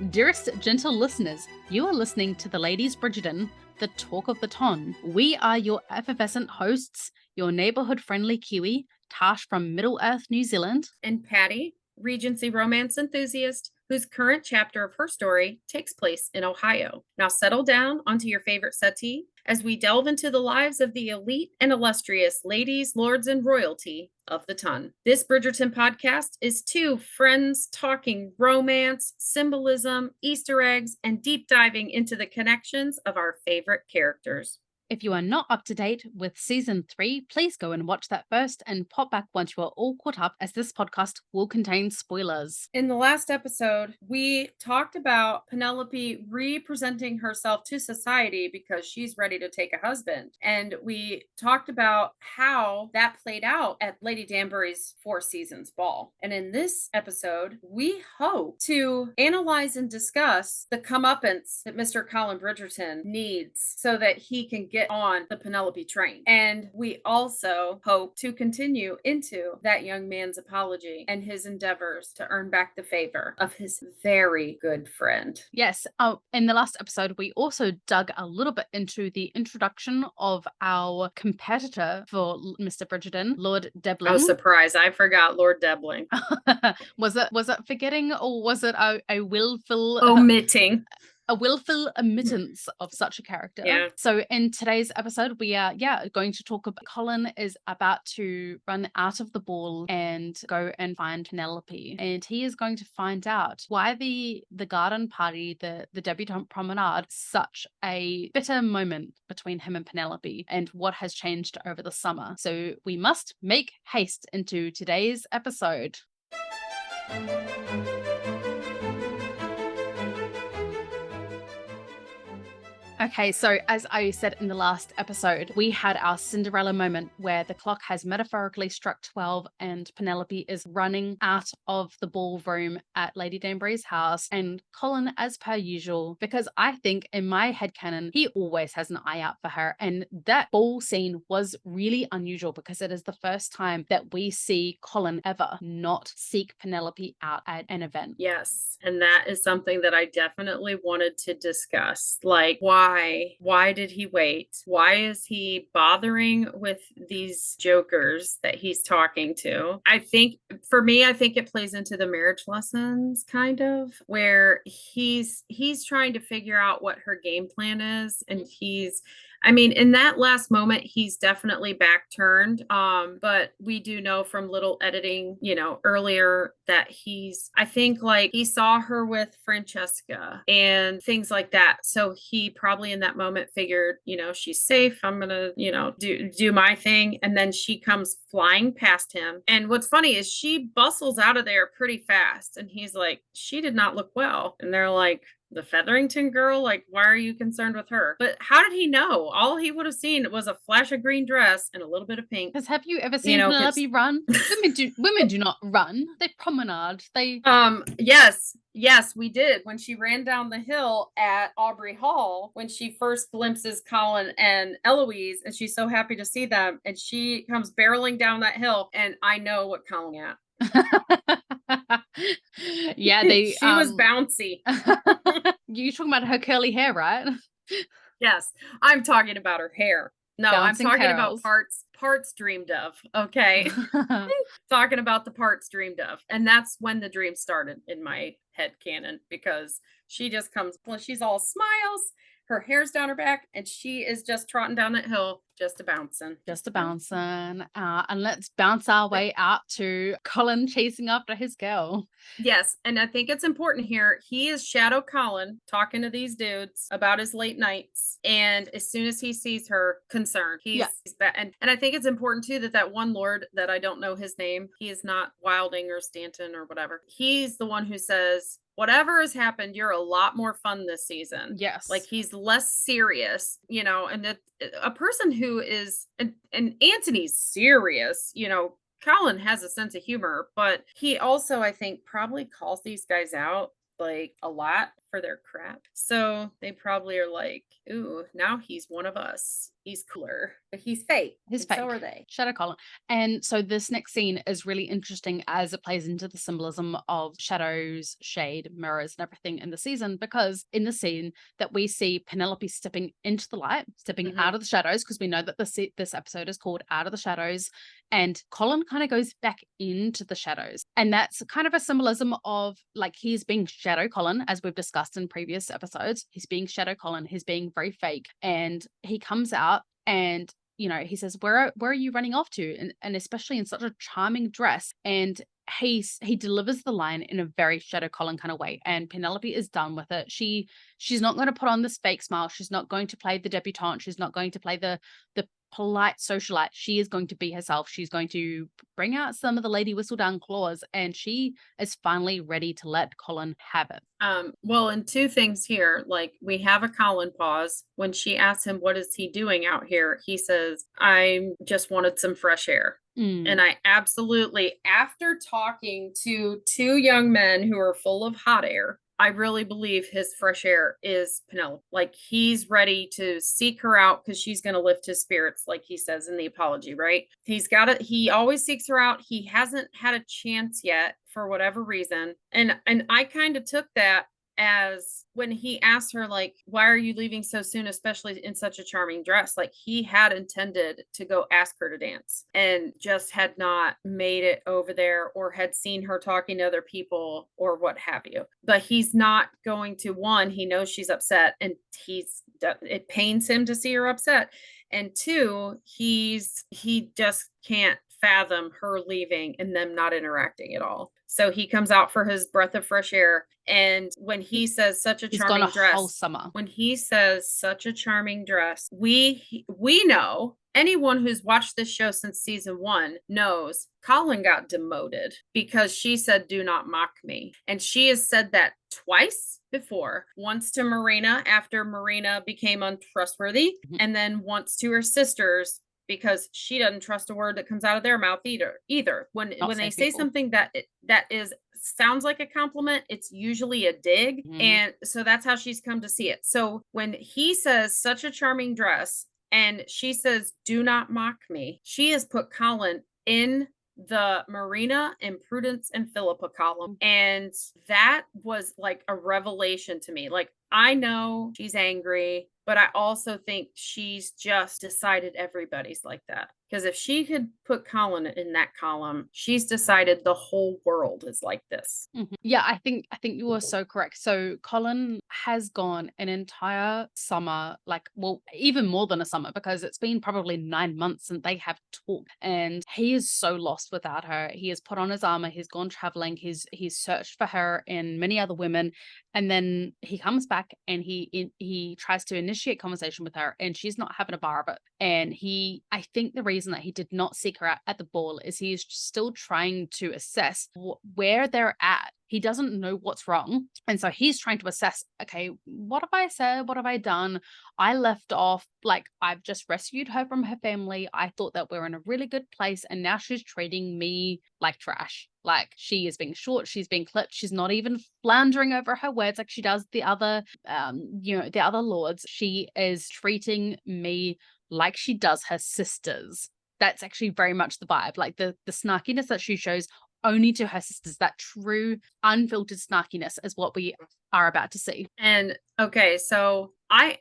Dearest gentle listeners, you are listening to the Ladies Bridgerton, the talk of the ton. We are your effervescent hosts, your neighborhood-friendly Kiwi, Tash from Middle-earth, New Zealand. And Patty, Regency romance enthusiast, whose current chapter of her story takes place in Ohio. Now settle down onto your favorite settee as we delve into the lives of the elite and illustrious ladies, lords, and royalty of the ton. This Bridgerton podcast is two friends talking romance, symbolism, Easter eggs, and deep diving into the connections of our favorite characters. If you are not up to date with season 3, please go and watch that first and pop back once you are all caught up, as this podcast will contain spoilers. In the last episode, we talked about Penelope representing herself to society because she's ready to take a husband. And we talked about how that played out at Lady Danbury's Four Seasons ball. And in this episode, we hope to analyze and discuss the comeuppance that Mr. Colin Bridgerton needs so that he can get on the Penelope train. And we also hope to continue into that young man's apology and his endeavors to earn back the favor of his very good friend. Yes. In the last episode, we also dug a little bit into the introduction of our competitor for Mr. Bridgerton, Lord Debling. Oh, surprise. I forgot Lord Debling. Was it forgetting, or was it a willful omitting? A willful omittance of such a character. Yeah. So in today's episode, we are going to talk about Colin is about to run out of the ball and go and find Penelope. And he is going to find out why the garden party, the debutante promenade, such a bitter moment between him and Penelope, and what has changed over the summer. So we must make haste into today's episode. Okay, so as I said in the last episode, we had our Cinderella moment where the clock has metaphorically struck 12 and Penelope is running out of the ballroom at Lady Danbury's house, and Colin, as per usual, because I think in my headcanon, he always has an eye out for her, and that ball scene was really unusual because it is the first time that we see Colin ever not seek Penelope out at an event. Yes, and that is something that I definitely wanted to discuss. Like, why did he wait? Why is he bothering with these jokers that he's talking to? I think for me, I think it plays into the marriage lessons kind of, where he's trying to figure out what her game plan is, and in that last moment, he's definitely back turned. But we do know from little editing, earlier that I think he saw her with Francesca and things like that. So he probably in that moment figured, she's safe. I'm going to, do my thing. And then she comes flying past him. And what's funny is she bustles out of there pretty fast. And he's like, she did not look well. And they're like, the Featherington girl? Why are you concerned with her? But how did he know? All he would have seen was a flash of green dress and a little bit of pink. Because have you ever seen Penelope run? Women do not run. They promenade. Yes, we did. When she ran down the hill at Aubrey Hall, when she first glimpses Colin and Eloise, and she's so happy to see them, and she comes barreling down that hill, and I know what Colin at. Yeah, she was bouncy. You're talking about her curly hair, right? Yes, I'm talking about her hair. No, Bouncing I'm talking curls. about parts dreamed of. Okay. Talking about the parts dreamed of. And that's when the dream started in my head canon, because she just comes, she's all smiles, her hair's down her back, and she is just trotting down that hill, just a bouncing. And let's bounce our way out to Colin chasing after his girl. Yes, and I think it's important here. He is Shadow Colin talking to these dudes about his late nights, and as soon as he sees her, concerned. He's and I think it's important too that one lord that I don't know his name, he is not Wilding or Stanton or whatever. He's the one who says, whatever has happened, you're a lot more fun this season. Yes. He's less serious, and that a person who is, and Antony's serious, Colin has a sense of humor, but he also, I think, probably calls these guys out a lot for their crap. So they probably are like, ooh, now he's one of us. He's cooler, but he's fake. He's And so fake. are they. Shadow Colin. And so this next scene is really interesting as it plays into the symbolism of shadows, shade, mirrors, and everything in the season, because in the scene that we see Penelope stepping into the light, stepping out of the shadows, because we know that this episode is called Out of the Shadows, and Colin kind of goes back into the shadows. And that's kind of a symbolism of like he's being Shadow Colin, as we've discussed in previous episodes. He's being Shadow Colin, he's being very fake, and he comes out and he says, where are you running off to? And especially in such a charming dress. And he delivers the line in a very Shadow Colin kind of way. And Penelope is done with it. She's not going to put on this fake smile. She's not going to play the debutante. She's not going to play the polite socialite. She is going to be herself. She's going to bring out some of the Lady Whistledown claws, and she is finally ready to let Colin have it. Well, and two things here. Like we have a Colin pause. When she asks him what is he doing out here, he says, I just wanted some fresh air. And I absolutely, after talking to two young men who are full of hot air, I really believe his fresh air is Penelope. Like he's ready to seek her out because she's going to lift his spirits, like he says in the apology, right? He's got it. He always seeks her out. He hasn't had a chance yet for whatever reason. And I kind of took that as when he asked her, like, why are you leaving so soon, especially in such a charming dress? Like he had intended to go ask her to dance and just had not made it over there or had seen her talking to other people or what have you. But he's not going to, one, he knows she's upset and it pains him to see her upset. And two, he just can't fathom her leaving and them not interacting at all. So he comes out for his breath of fresh air. And when he says such a charming dress, whole summer. When he says such a charming dress, we know, anyone who's watched this show since season 1 knows Colin got demoted because she said, do not mock me. And she has said that twice before, once to Marina after Marina became untrustworthy, and then once to her sisters because she doesn't trust a word that comes out of their mouth either. When they say something that is sounds like a compliment, it's usually a dig. And so that's how she's come to see it. So when he says such a charming dress and she says, do not mock me, she has put Colin in the Marina and Prudence and Philippa column. And that was like a revelation to me. Like, I know she's angry, but I also think she's just decided everybody's like that. Because if she could put Colin in that column, she's decided the whole world is like this. Yeah, I think you are so correct. So Colin has gone an entire summer, like, well, even more than a summer, because it's been probably 9 months since they have talked, and he is so lost without her. He has put on his armor, he's gone traveling, he's searched for her in many other women, and then he comes back and he tries to initiate conversation with her, and she's not having a bar of it. And I think the reason that he did not seek her out at the ball is he's still trying to assess where they're at. He doesn't know what's wrong. And so he's trying to assess, okay, what have I said? What have I done? I left off, like, I've just rescued her from her family. I thought that we're in a really good place. And now she's treating me like trash. Like, she is being short, she's being clipped. She's not even floundering over her words like she does the other, the other lords. She is treating me like she does her sisters. That's actually very much the vibe. Like the snarkiness that she shows only to her sisters, that true unfiltered snarkiness is what we are about to see. And okay, so I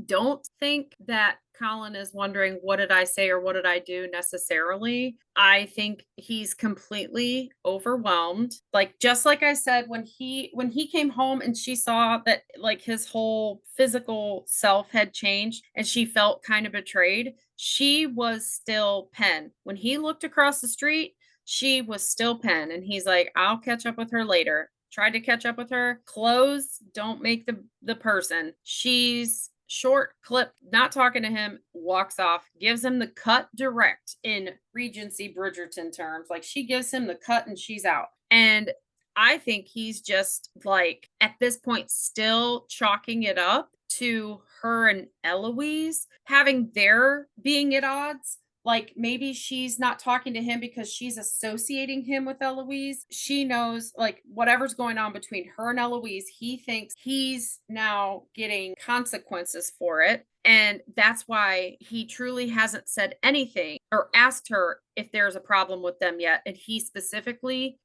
don't think that Colin is wondering what did I say or what did I do necessarily. I think he's completely overwhelmed. Like, just like I said, when he came home and she saw that like his whole physical self had changed and she felt kind of betrayed, she was still Penn. When he looked across the street, she was still Penn. And he's like, I'll catch up with her later. Tried to catch up with her. Clothes don't make the person. She's short, clip, not talking to him, walks off, gives him the cut direct in Regency Bridgerton terms. Like, she gives him the cut and she's out. And I think he's just like, at this point, still chalking it up to her and Eloise having their being at odds. like maybe she's not talking to him because she's associating him with Eloise. She knows like whatever's going on between her and Eloise, he thinks he's now getting consequences for it. And that's why he truly hasn't said anything or asked her if there's a problem with them yet. And he specifically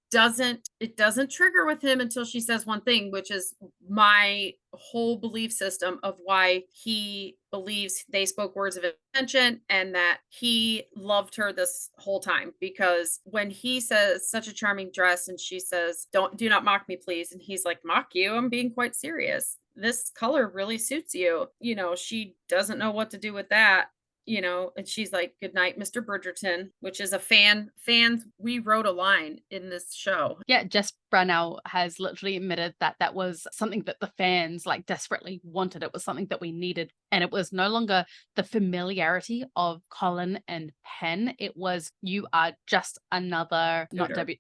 it doesn't trigger with him until she says one thing, which is my whole belief system of why he believes they spoke words of intention and that he loved her this whole time. Because when he says such a charming dress and she says, do not mock me, please. And he's like, mock you? I'm being quite serious. This color really suits you. She doesn't know what to do with that. And she's like, good night, Mr. Bridgerton, which is a fans. We wrote a line in this show. Yeah, Jess Brunel has literally admitted that that was something that the fans like desperately wanted. It was something that we needed. And it was no longer the familiarity of Colin and Penn. It was, you are just another,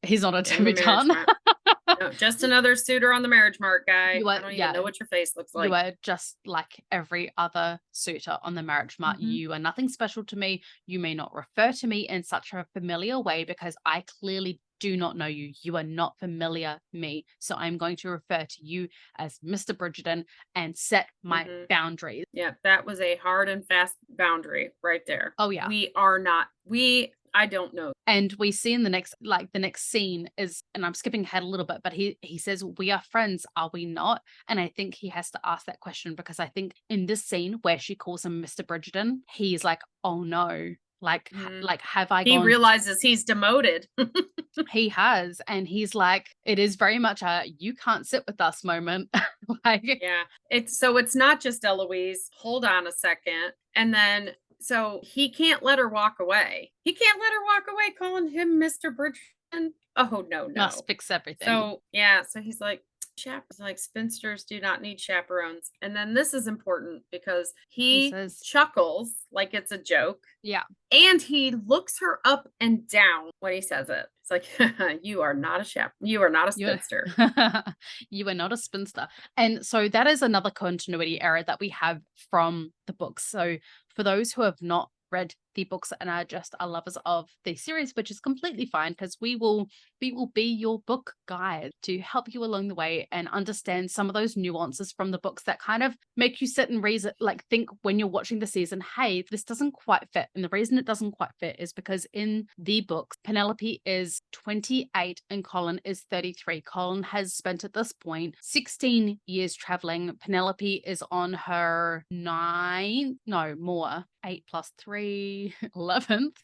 he's not a debutante. No, just another suitor on the marriage mark, guy. I don't even know what your face looks like. You are just like every other suitor on the marriage mark. Mm-hmm. You are nothing special to me. You may not refer to me in such a familiar way because I clearly do not know you. You are not familiar me. So I'm going to refer to you as Mr. Bridgerton and set my boundaries. Yeah, that was a hard and fast boundary right there. Oh, yeah. I don't know. And we see in the next scene is, and I'm skipping ahead a little bit, but he says, we are friends, are we not? And I think he has to ask that question because I think in this scene where she calls him Mr. Bridgerton, he's like, oh no. Like, have I He realizes he's demoted. He has. And he's like, it is very much a, you can't sit with us moment. Yeah. It's not just Eloise. Hold on a second. And then, so he can't let her walk away. He can't let her walk away calling him Mr. Bridgerton. Oh, no. Must fix everything. So, yeah. So he's like, spinsters do not need chaperones. And then this is important because he says, chuckles like it's a joke. Yeah. And he looks her up and down when he says it. It's like, you are not a chaperone. You are not a spinster. You are not a spinster. And so that is another continuity error that we have from the books. So for those who have not read the books and are just lovers of the series, which is completely fine because we will be your book guide to help you along the way and understand some of those nuances from the books that kind of make you sit and think when you're watching the season, hey, this doesn't quite fit. And the reason it doesn't quite fit is because in the books, Penelope is 28 and Colin is 33. Colin has spent at this point 16 years traveling. Penelope is on her 8 plus 3, 11th.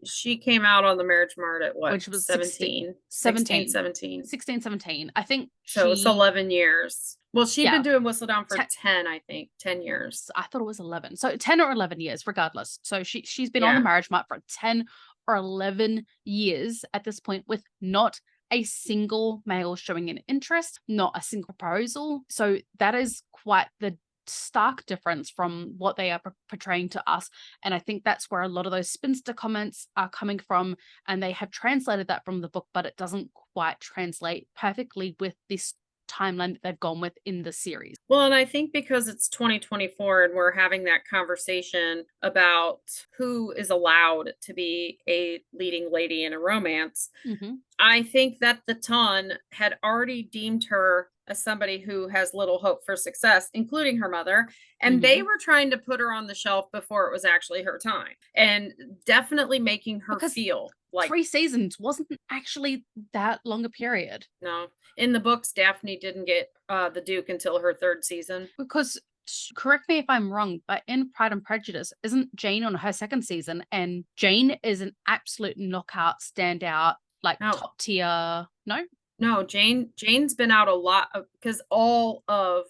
She came out on the marriage mart at what? Which was 17. 17. 16, 17. I think so it's 11 years. Well, she'd been doing Whistledown for 10, I think. 10 years. I thought it was 11. So 10 or 11 years, regardless. So she's been on the marriage mart for 10 or 11 years at this point with not a single male showing an interest, not a single proposal. So that is quite the stark difference from what they are portraying to us. And I think that's where a lot of those spinster comments are coming from. And they have translated that from the book, but it doesn't quite translate perfectly with this timeline that they've gone with in the series. Well, and I think because it's 2024 and we're having that conversation about who is allowed to be a leading lady in a romance, I think that the Ton had already deemed her as somebody who has little hope for success, including her mother. And they were trying to put her on the shelf before it was actually her time and definitely making her feel like 3 seasons wasn't actually that long a period. No. In the books, Daphne didn't get the Duke until her 3rd season. Because, correct me if I'm wrong, but in Pride and Prejudice, isn't Jane on her 2nd season? And Jane is an absolute knockout, standout, top tier. No? No, Jane's been out a lot because all of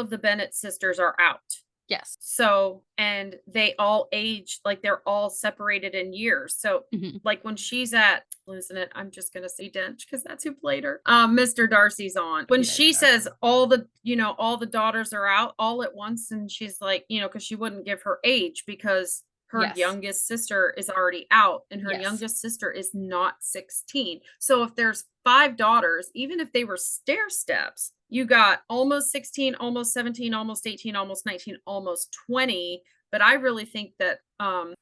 the Bennett sisters are out. Yes. So, and they all age, like they're all separated in years. So like when she's at, losing it, I'm just going to say Dench because that's who played her. Mr. Darcy's on. When she says all the daughters are out all at once and she's like, because she wouldn't give her age because her youngest sister is already out and her youngest sister is not 16. So if there's 5 daughters, even if they were stair steps, you got almost 16, almost 17, almost 18, almost 19, almost 20 but I really think that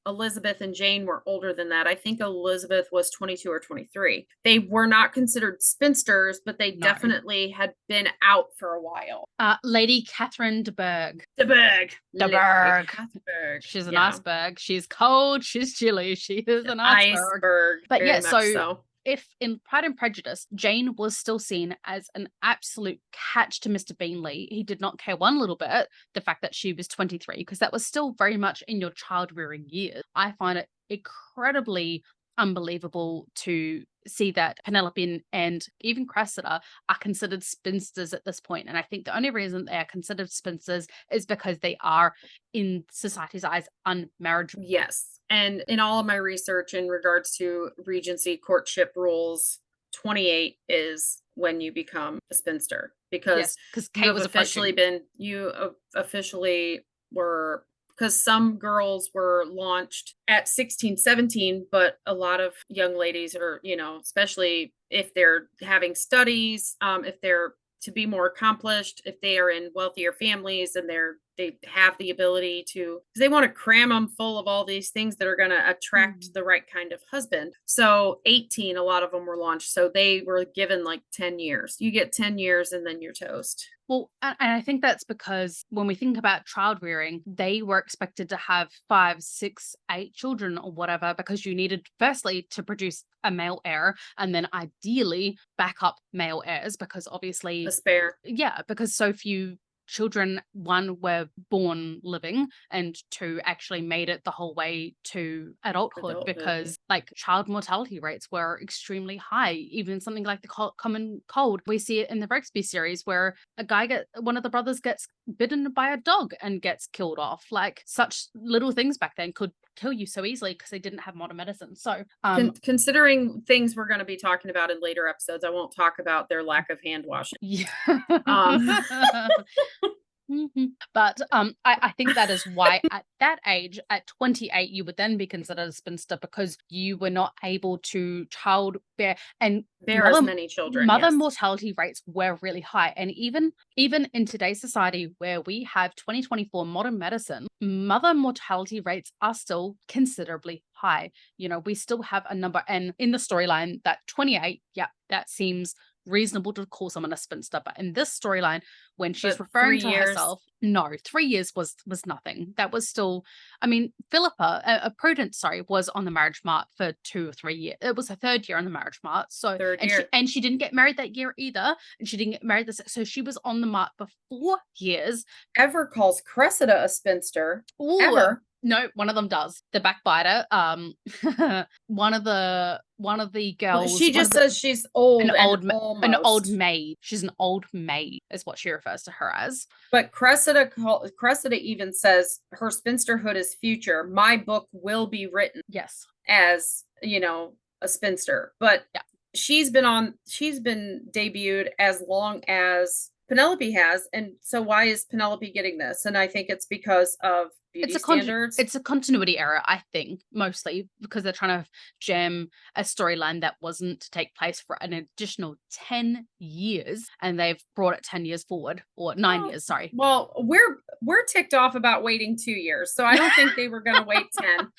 Elizabeth and Jane were older than that. I think Elizabeth was 22 or 23. They were not considered spinsters, but they No. definitely had been out for a while. Lady Catherine de Bourgh. De Bourgh. De Bourgh. Iceberg. She's an Yeah. iceberg. She's cold. She's chilly. She is an iceberg. Iceberg. But Very yeah, much so so. if in Pride and Prejudice, Jane was still seen as an absolute catch to Mr. Bingley, he did not care one little bit the fact that she was 23, because that was still very much in your child rearing years. I find it incredibly unbelievable to see that Penelope and even Cressida are considered spinsters at this point. And I think the only reason they are considered spinsters is because they are, in society's eyes, unmarriageable. Yes. And in all of my research in regards to Regency courtship rules, 28 is when you become a spinster, because because you Kate have was officially approaching. officially were, because some girls were launched at 16, 17, but a lot of young ladies are, especially if they're having studies, if they're to be more accomplished, if they are in wealthier families and they have the ability to, because they want to cram them full of all these things that are going to attract the right kind of husband. So 18, a lot of them were launched. So they were given like 10 years. You get 10 years and then you're toast. Well, and I think that's because when we think about child rearing, they were expected to have 5, 6, 8 children or whatever, because you needed, firstly, to produce a male heir, and then ideally backup male heirs, because obviously, A spare. yeah, because so few children, one, were born living, and two, actually made it the whole way to adulthood, because like child mortality rates were extremely high. Even something like the common cold, we see it in the Brixby series where one of the brothers gets bitten by a dog and gets killed off. Like, such little things back then could kill you so easily because they didn't have modern medicine. So considering things we're going to be talking about in later episodes, I won't talk about their lack of hand washing. Yeah. But I think that is why at that age, at 28, you would then be considered a spinster, because you were not able to childbear and bear as many children. Mother Yes. mortality rates were really high. And even in today's society, where we have 2024 modern medicine, mother mortality rates are still considerably high. We still have a number, and in the storyline, that 28, yeah, that seems reasonable to call someone a spinster. But in this storyline, when she's referring to herself, no, 3 years was nothing. That was still, I mean, Philippa, Prudence, sorry, was on the marriage mart for 2 or 3 years. It was her third year on the marriage mart. So, she didn't get married that year either. And she didn't get married so she was on the mart for 4 years. Ever calls Cressida a spinster. Ooh, ever. No, one of them does. The backbiter. One of the girls. Well, she just says she's old, an old maid. maid. She's an old maid, is what she refers to her as. But Cressida even says her spinsterhood is future. My book will be written. Yes. As a spinster, but yeah. She's been debuted as long as Penelope has, and so why is Penelope getting this? And I think it's because of beauty standards. It's a continuity error, I think, mostly because they're trying to jam a storyline that wasn't to take place for an additional 10 years, and they've brought it 10 years forward, or 9 years, sorry. Well, we're ticked off about waiting 2 years, so I don't think they were going to wait 10.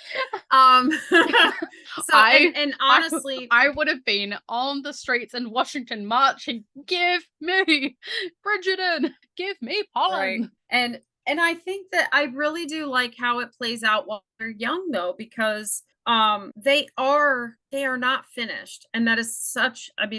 So and honestly, I would have been on the streets in Washington marching, give me Bridgerton, give me Polin. Right. And I think that I really do like how it plays out while they're young, though, because they are not finished. And that is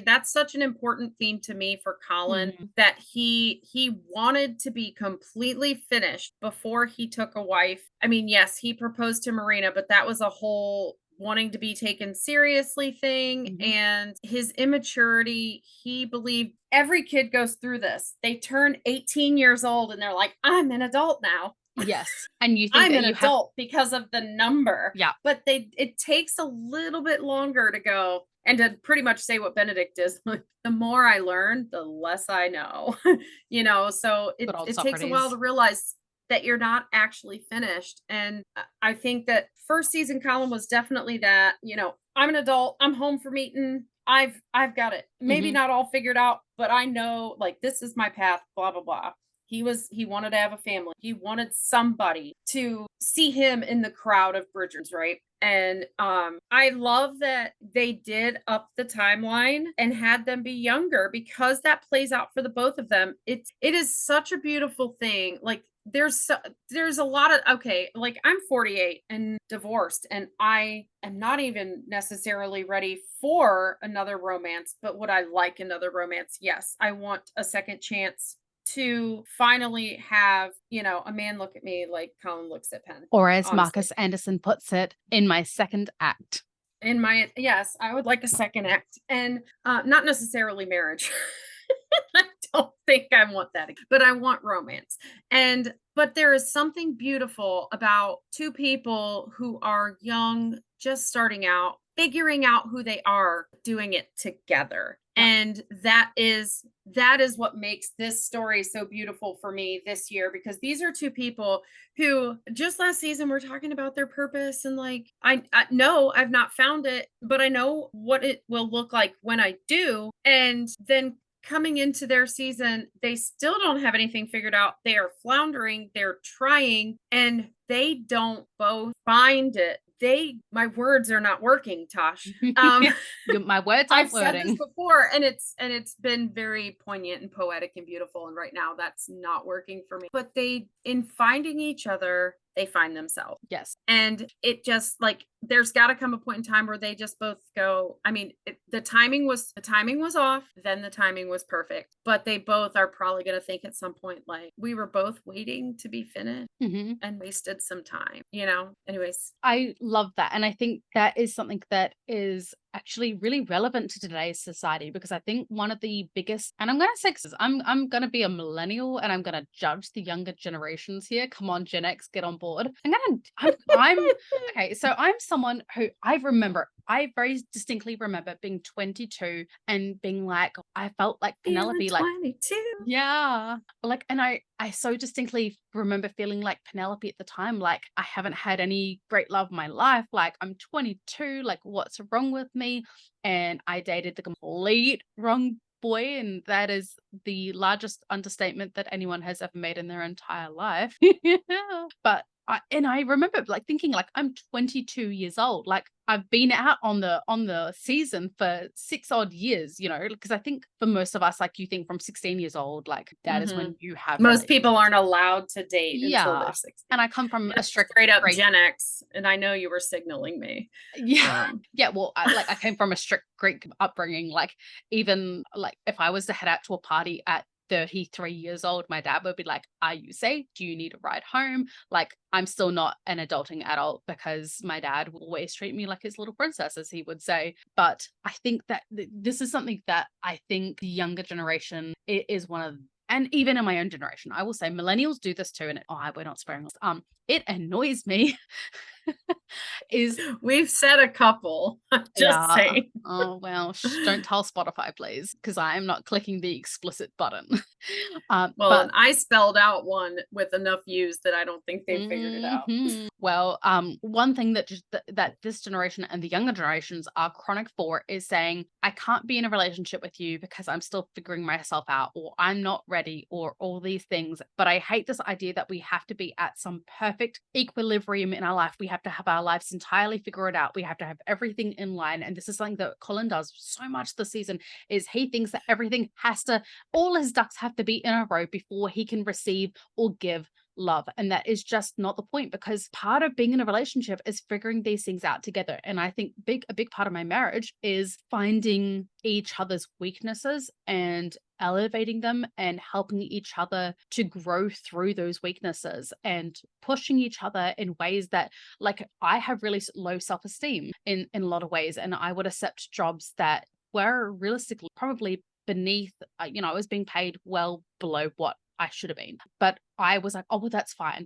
that's such an important theme to me for Colin, that he wanted to be completely finished before he took a wife. I mean, yes, he proposed to Marina, but that was a whole wanting to be taken seriously thing. And his immaturity, he believed every kid goes through this. They turn 18 years old and they're like, I'm an adult now. Yes. And you think I'm an adult because of the number. Yeah. But it takes a little bit longer to go. And to pretty much say what Benedict is, the more I learn, the less I know. So it takes a while to realize that you're not actually finished. And I think that first season Colin was definitely that, I'm an adult, I'm home from eating, I've got it. Maybe not all figured out, but I know, like, this is my path, blah, blah, blah. He wanted to have a family. He wanted somebody to see him in the crowd of bridgers, right? And I love that they did up the timeline and had them be younger, because that plays out for the both of them. It is such a beautiful thing. Like there's a lot of, okay, like I'm 48 and divorced, and I am not even necessarily ready for another romance, but would I like another romance? Yes, I want a second chance to finally have, a man look at me like Colin looks at Penn, Or as honestly. Marcus Anderson puts it, in my second act. Yes, I would like a second act, and not necessarily marriage. I don't think I want that, but I want romance. But there is something beautiful about two people who are young, just starting out, figuring out who they are, doing it together. Yeah. And that is what makes this story so beautiful for me this year, because these are two people who just last season were talking about their purpose, and like I know I've not found it, but I know what it will look like when I do. And then coming into their season, they still don't have anything figured out. They are floundering, they're trying, and they don't both find it. My words are not working, Tosh. My words I've aren't said this wording. before, and it's been very poignant and poetic and beautiful, and right now that's not working for me. But in finding each other, they find themselves. Yes. And it just, like, there's got to come a point in time where they just both go, I mean, the timing was off, then the timing was perfect. But they both are probably going to think at some point, like, we were both waiting to be finished and wasted some time, Anyways. I love that. And I think that is something that is actually really relevant to today's society, because I think one of the biggest, and I'm going to say, 'cause I'm going to be a millennial and I'm going to judge the younger generations here. Come on, Gen X, get on board. I'm okay. So I'm someone who I very distinctly remember being 22 and being like, I felt like Penelope, like, 22. yeah. Like, and I so distinctly remember feeling like Penelope at the time, like, I haven't had any great love in my life. Like, I'm 22, like, what's wrong with me? And I dated the complete wrong boy, and that is the largest understatement that anyone has ever made in their entire life. But I remember like thinking, like, I'm 22 years old. Like, I've been out on the season for 6 odd years, because I think for most of us, like, you think from 16 years old, like, that is when you have Most people relationships. aren't allowed to date until they're Yeah. 16. And I come from a strict Straight up Greek. Gen X, and I know you were signaling me. Yeah. Yeah, well, I came from a strict Greek upbringing. Like, even like if I was to head out to a party at 33 years old, my dad would be like, "Are you safe? Do you need a ride home?" Like, I'm still not an adulting adult, because my dad will always treat me like his little princess, as he would say. But I think that this is something that I think the younger generation is one of, and even in my own generation, I will say millennials do this too. And we're not swearing. It annoys me. Is We've said a couple. Just Yeah. saying. Oh, well, don't tell Spotify, please, because I am not clicking the explicit button. Well, But and I spelled out one with enough views that I don't think they figured it out. Well, one thing that that this generation and the younger generations are chronic for is saying, I can't be in a relationship with you because I'm still figuring myself out, or I'm not ready, or all these things. But I hate this idea that we have to be at some perfect equilibrium in our life. We have to have our lives entirely figured out. We have to have everything in line. And this is something that Colin does so much this season, is he thinks that everything all his ducks have to be in a row before he can receive or give love. And that is just not the point, because part of being in a relationship is figuring these things out together. And I think a big part of my marriage is finding each other's weaknesses and elevating them and helping each other to grow through those weaknesses and pushing each other in ways that, like, I have really low self-esteem in a lot of ways, and I would accept jobs that were realistically probably beneath, I was being paid well below what I should have been. But I was like, oh, well, that's fine.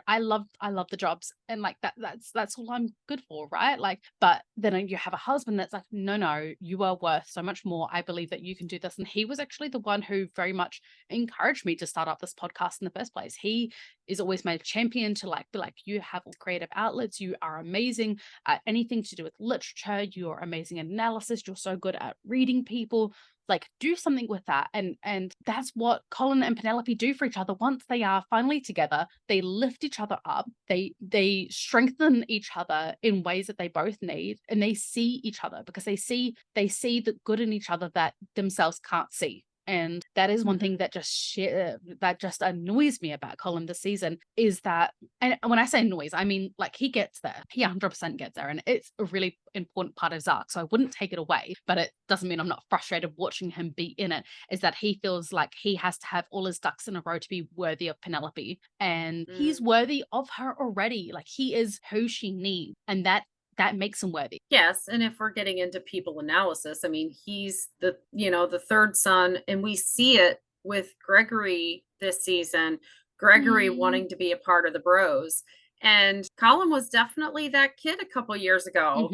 I love the jobs, and like that's all I'm good for, right? Like, but then you have a husband that's like, no, you are worth so much more. I believe that you can do this. And he was actually the one who very much encouraged me to start up this podcast in the first place. He is always my champion to like be like, you have creative outlets, you are amazing at anything to do with literature, you're amazing at analysis, you're so good at reading people. like do something with that. And that's what Colin and Penelope do for each other. Once they are finally together, they lift each other up, they strengthen each other in ways that they both need, and they see each other because they see the good in each other that themselves can't see. And that is one thing that just annoys me about Colin this season, is that, and when I say noise, I mean like he gets there. He 100% gets there, and it's a really important part of his arc. So I wouldn't take it away, but it doesn't mean I'm not frustrated watching him be in it. Is that he feels like he has to have all his ducks in a row to be worthy of Penelope, and he's worthy of her already. Like he is who she needs, and that makes him worthy. Yes, and if we're getting into people analysis, I mean, he's the third son, and we see it with Gregory this season. Gregory wanting to be a part of the bros. And Colin was definitely that kid a couple years ago.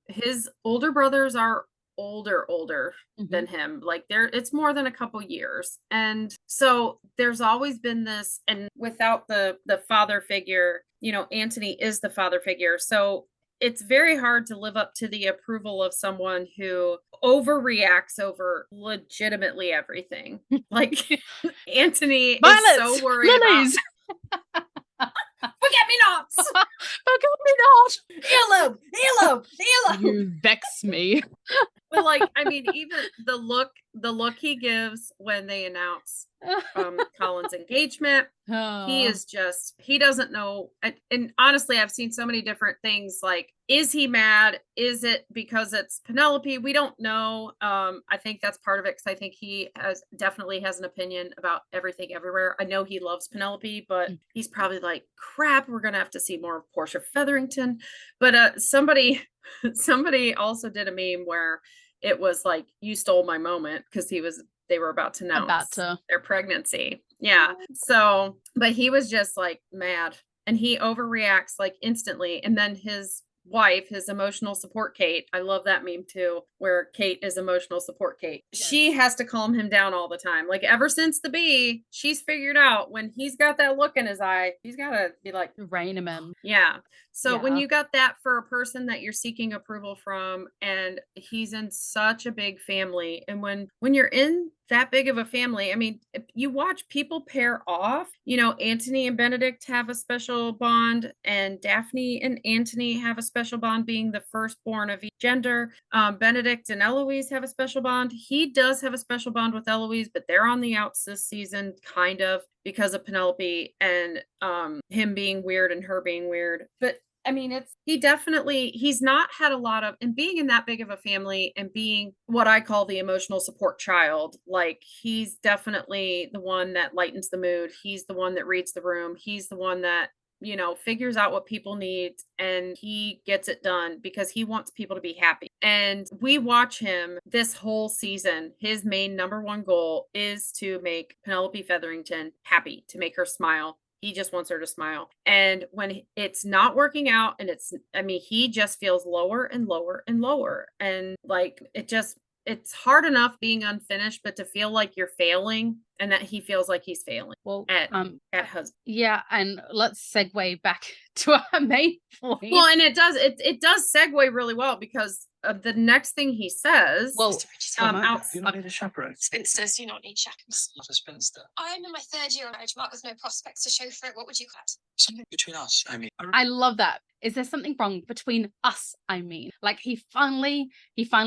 His older brothers are older than him. Like it's more than a couple years. And so there's always been this, and without the father figure, Anthony is the father figure. So it's very hard to live up to the approval of someone who overreacts over legitimately everything. Like Anthony is so worried lilies. Forget me nots. Forget me not. Earlobe. You vex me. But like, I mean, even the look he gives when they announce Colin's engagement, he is just, he doesn't know. And honestly, I've seen so many different things. Like, is he mad? Is it because it's Penelope? We don't know. I think that's part of it, because I think he definitely has an opinion about everything everywhere. I know he loves Penelope, but he's probably like, crap, we're gonna have to see more of Portia Featherington. But somebody also did a meme where it was like, you stole my moment, because they were about to announce their pregnancy. Yeah. So, but he was just like mad, and he overreacts like instantly. And then his wife, his emotional support Kate, I love that meme too, where Kate is emotional support Kate. Yes. She has to calm him down all the time. Like ever since the bee, she's figured out when he's got that look in his eye, he's got to be like, rein him in. Yeah. So when you got that for a person that you're seeking approval from, and he's in such a big family, and when you're in that big of a family, I mean, if you watch people pair off, Anthony and Benedict have a special bond, and Daphne and Anthony have a special bond, being the firstborn of each gender. Benedict and Eloise have a special bond. He does have a special bond with Eloise, but they're on the outs this season, kind of, because of Penelope and him being weird and her being weird. But I mean, he's not had a lot of, and being in that big of a family and being what I call the emotional support child, like he's definitely the one that lightens the mood. He's the one that reads the room. He's the one that, figures out what people need, and he gets it done because he wants people to be happy. And we watch him this whole season. His main number one goal is to make Penelope Featherington happy, to make her smile. He just wants her to smile. And when it's not working out, and he just feels lower and lower and lower. And like, it's hard enough being unfinished, but to feel like you're failing, and that he feels like he's failing at husband. Yeah. And let's segue back to our main point. Well, and it does segue really well, because the next thing he says, you not need a chaperone. Spinsters do not need chaperones. Not a spinster. I'm in my third year of marriage, Mark, with no prospects to show for it. What would you call it? Something between us, I mean. I love that. Is there something wrong between us? I mean, like he finally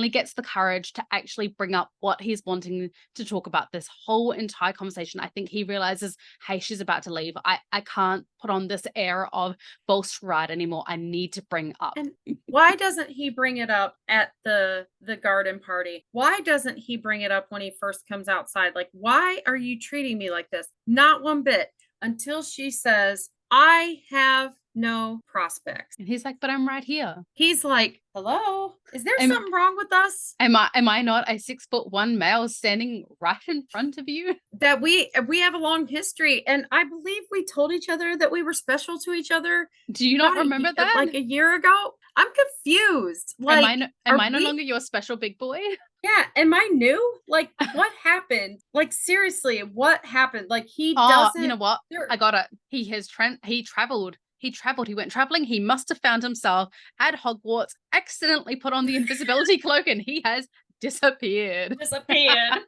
gets the courage to actually bring up what he's wanting to talk about this whole entire conversation. I think he realizes, hey, she's about to leave. I can't put on this air of false ride anymore. I need to bring up. And why doesn't he bring it up at the garden party? Why doesn't he bring it up when he first comes outside? Like, why are you treating me like this? Not one bit, until she says, I have no prospects. And he's like, but I'm right here. He's like, hello, is there something wrong with us? Am I not a 6'1" male standing right in front of you? That we have a long history, and I believe we told each other that we were special to each other. Do you not remember that? Like a year ago? I'm confused. Like, am I no longer your special big boy? Yeah, am I new? Like, what happened? Like, seriously, what happened? Like, he doesn't. You know what? I got it. He traveled. He went traveling. He must have found himself at Hogwarts, accidentally put on the invisibility cloak, and he has disappeared. Disappeared.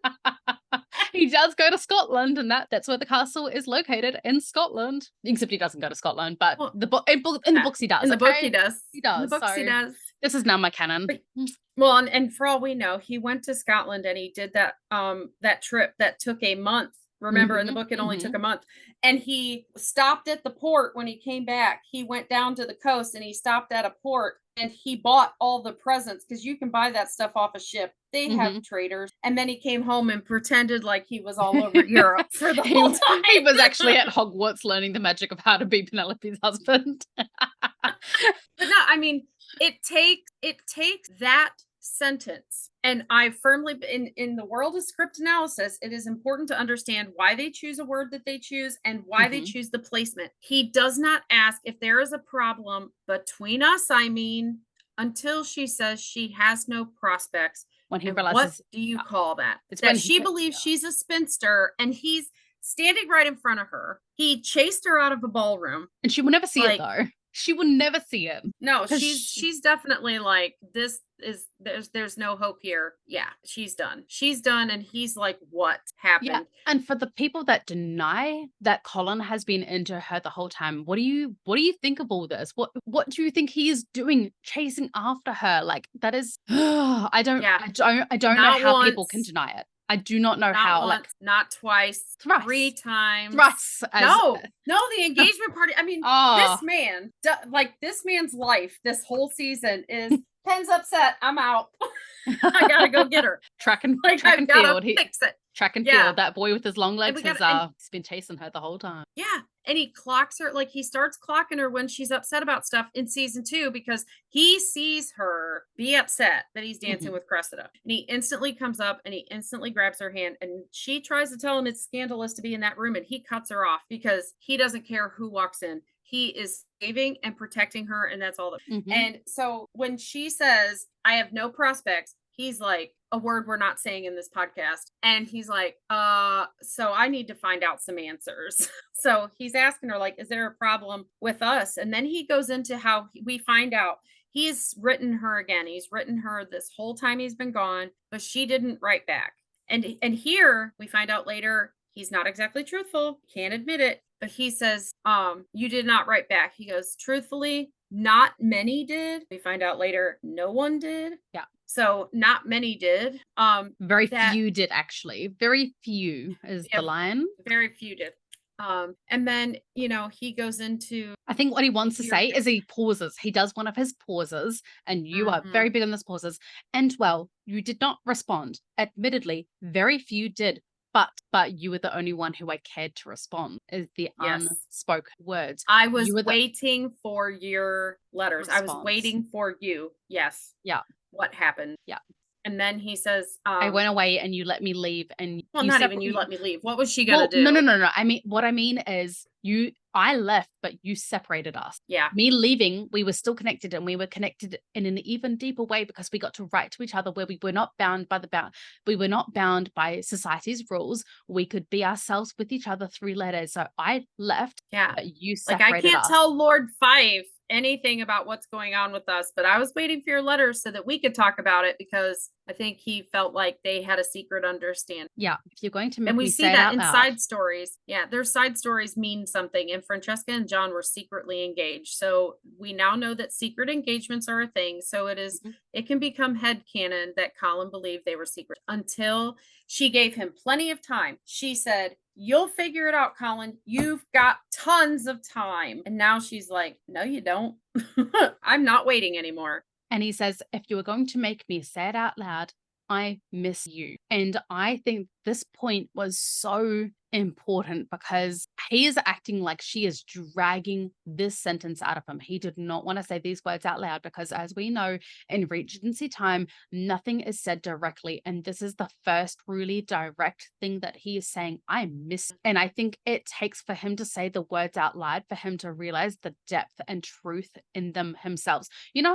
He does go to Scotland, and that's where the castle is located, in Scotland. Except he doesn't go to Scotland, but Well, in the books he does. In the book, okay? he does. He does. In the books, so he does. This is now my canon. Well, and for all we know, he went to Scotland and he did that trip that took a month. Remember, in the book, it only took a month. And he stopped at the port when he came back. He went down to the coast and he stopped at a port and he bought all the presents because you can buy that stuff off a ship. They have traders. And then he came home and pretended like he was all over Europe for the whole time. He was actually at Hogwarts learning the magic of how to be Penelope's husband. But no, I mean, it takes that sentence, and I firmly in the world of script analysis, it is important to understand why they choose a word that they choose and why they choose the placement. He does not ask if there is a problem between us, I mean, until she says she has no prospects. When he and realizes, what do you call that? It's that when she believes she's a spinster and he's standing right in front of her. He chased her out of a ballroom. And she will never see it, though. She will never see it. No, she's definitely like, this is there's no hope here. Yeah, she's done. She's done, and he's like, what happened? Yeah. And for the people that deny that Colin has been into her the whole time, what do you think of all this? What do you think he is doing, chasing after her? Like, that is I don't know how people can deny it. I do not know how. Once, not twice, thrice, 3 times. Thrice. No, the engagement party. I mean, this man, like this man's life, this whole season is Pen's upset. I'm out. I gotta go get her. Track and field. Fix it. Track and field. That boy with his long legs has been chasing her the whole time. Yeah. And he clocks her, like he starts clocking her when she's upset about stuff in season 2 because he sees her be upset that he's dancing with Cressida. And he instantly comes up and he instantly grabs her hand and she tries to tell him it's scandalous to be in that room and he cuts her off because he doesn't care who walks in. He is saving and protecting her and that's all. And so when she says, I have no prospects, he's like, a word we're not saying in this podcast. And he's like, so I need to find out some answers. So he's asking her, like, is there a problem with us? And then he goes into how we find out he's written her again. He's written her this whole time he's been gone, but she didn't write back. And here we find out later, he's not exactly truthful, can't admit it, but he says, you did not write back. He goes, truthfully, not many did. We find out later, no one did. Yeah. So not many did. Very few did, actually. Very few is the line. Very few did. And then, he goes into... I think what he wants to say is he pauses. He does one of his pauses, and you are very big on this pauses. And, well, you did not respond. Admittedly, very few did. But you were the only one who I cared to respond, is the unspoken words. I was waiting for your letters. Response. I was waiting for you. Yes. Yeah. What happened? Yeah. And then he says, I went away and you let me leave. And not even you let me leave. What was she going to do? No. What I mean is I left, but you separated us. Yeah. Me leaving, we were still connected and we were connected in an even deeper way because we got to write to each other where we were not bound by we were not bound by society's rules. We could be ourselves with each other through letters. So I left. Yeah. But you separated us. I can't tell Lord Five anything about what's going on with us, but I was waiting for your letters so that we could talk about it because I think he felt like they had a secret understanding. Yeah, if you're going to make and we me see say that in side stories. Yeah, their side stories mean something, and Francesca and John were secretly engaged. So we now know that secret engagements are a thing. So it can become headcanon that Colin believed they were secret until she gave him plenty of time. She said, you'll figure it out, Colin. You've got tons of time. And now she's like, no, you don't. I'm not waiting anymore. And he says, if you were going to make me say it out loud, I miss you. And I think this point was so important because he is acting like she is dragging this sentence out of him. He did not want to say these words out loud because, as we know, in Regency time, nothing is said directly. And this is the first really direct thing that he is saying, I miss. And I think it takes for him to say the words out loud for him to realize the depth and truth in them himself.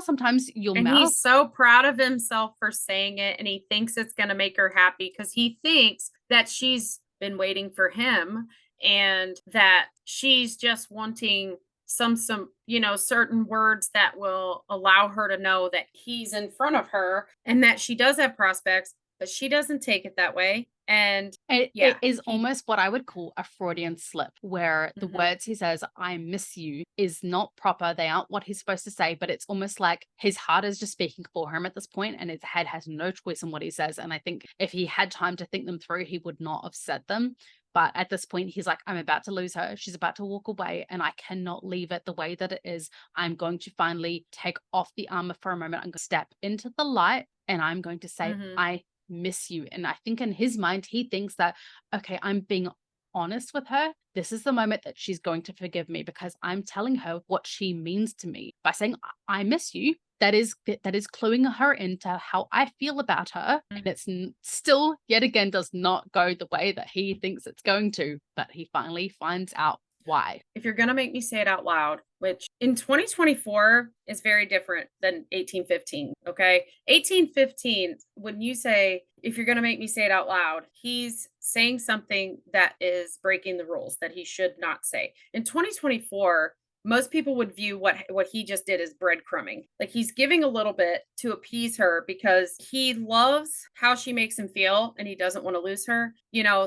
Sometimes he's so proud of himself for saying it, and he thinks it's going to make her happy because he thinks that she's been waiting for him and that she's just wanting some, certain words that will allow her to know that he's in front of her and that she does have prospects, but she doesn't take it that way. And it is almost what I would call a Freudian slip, where the Mhm. words he says, I miss you, is not proper. They aren't what he's supposed to say, but it's almost like his heart is just speaking for him at this point, and his head has no choice in what he says. And I think if he had time to think them through, he would not have said them. But at this point, he's like, I'm about to lose her. She's about to walk away, and I cannot leave it the way that it is. I'm going to finally take off the armor for a moment. I'm going to step into the light, and I'm going to say, Mhm. I miss you. And I think in his mind, he thinks that, okay, I'm being honest with her. This is the moment that she's going to forgive me because I'm telling her what she means to me by saying, I miss you. That is cluing her into how I feel about her. And it's still, yet again, does not go the way that he thinks it's going to, but he finally finds out why. If you're going to make me say it out loud, which in 2024 is very different than 1815, okay? 1815, when you say, if you're going to make me say it out loud, he's saying something that is breaking the rules that he should not say. In 2024, most people would view what he just did as breadcrumbing. Like he's giving a little bit to appease her because he loves how she makes him feel and he doesn't want to lose her.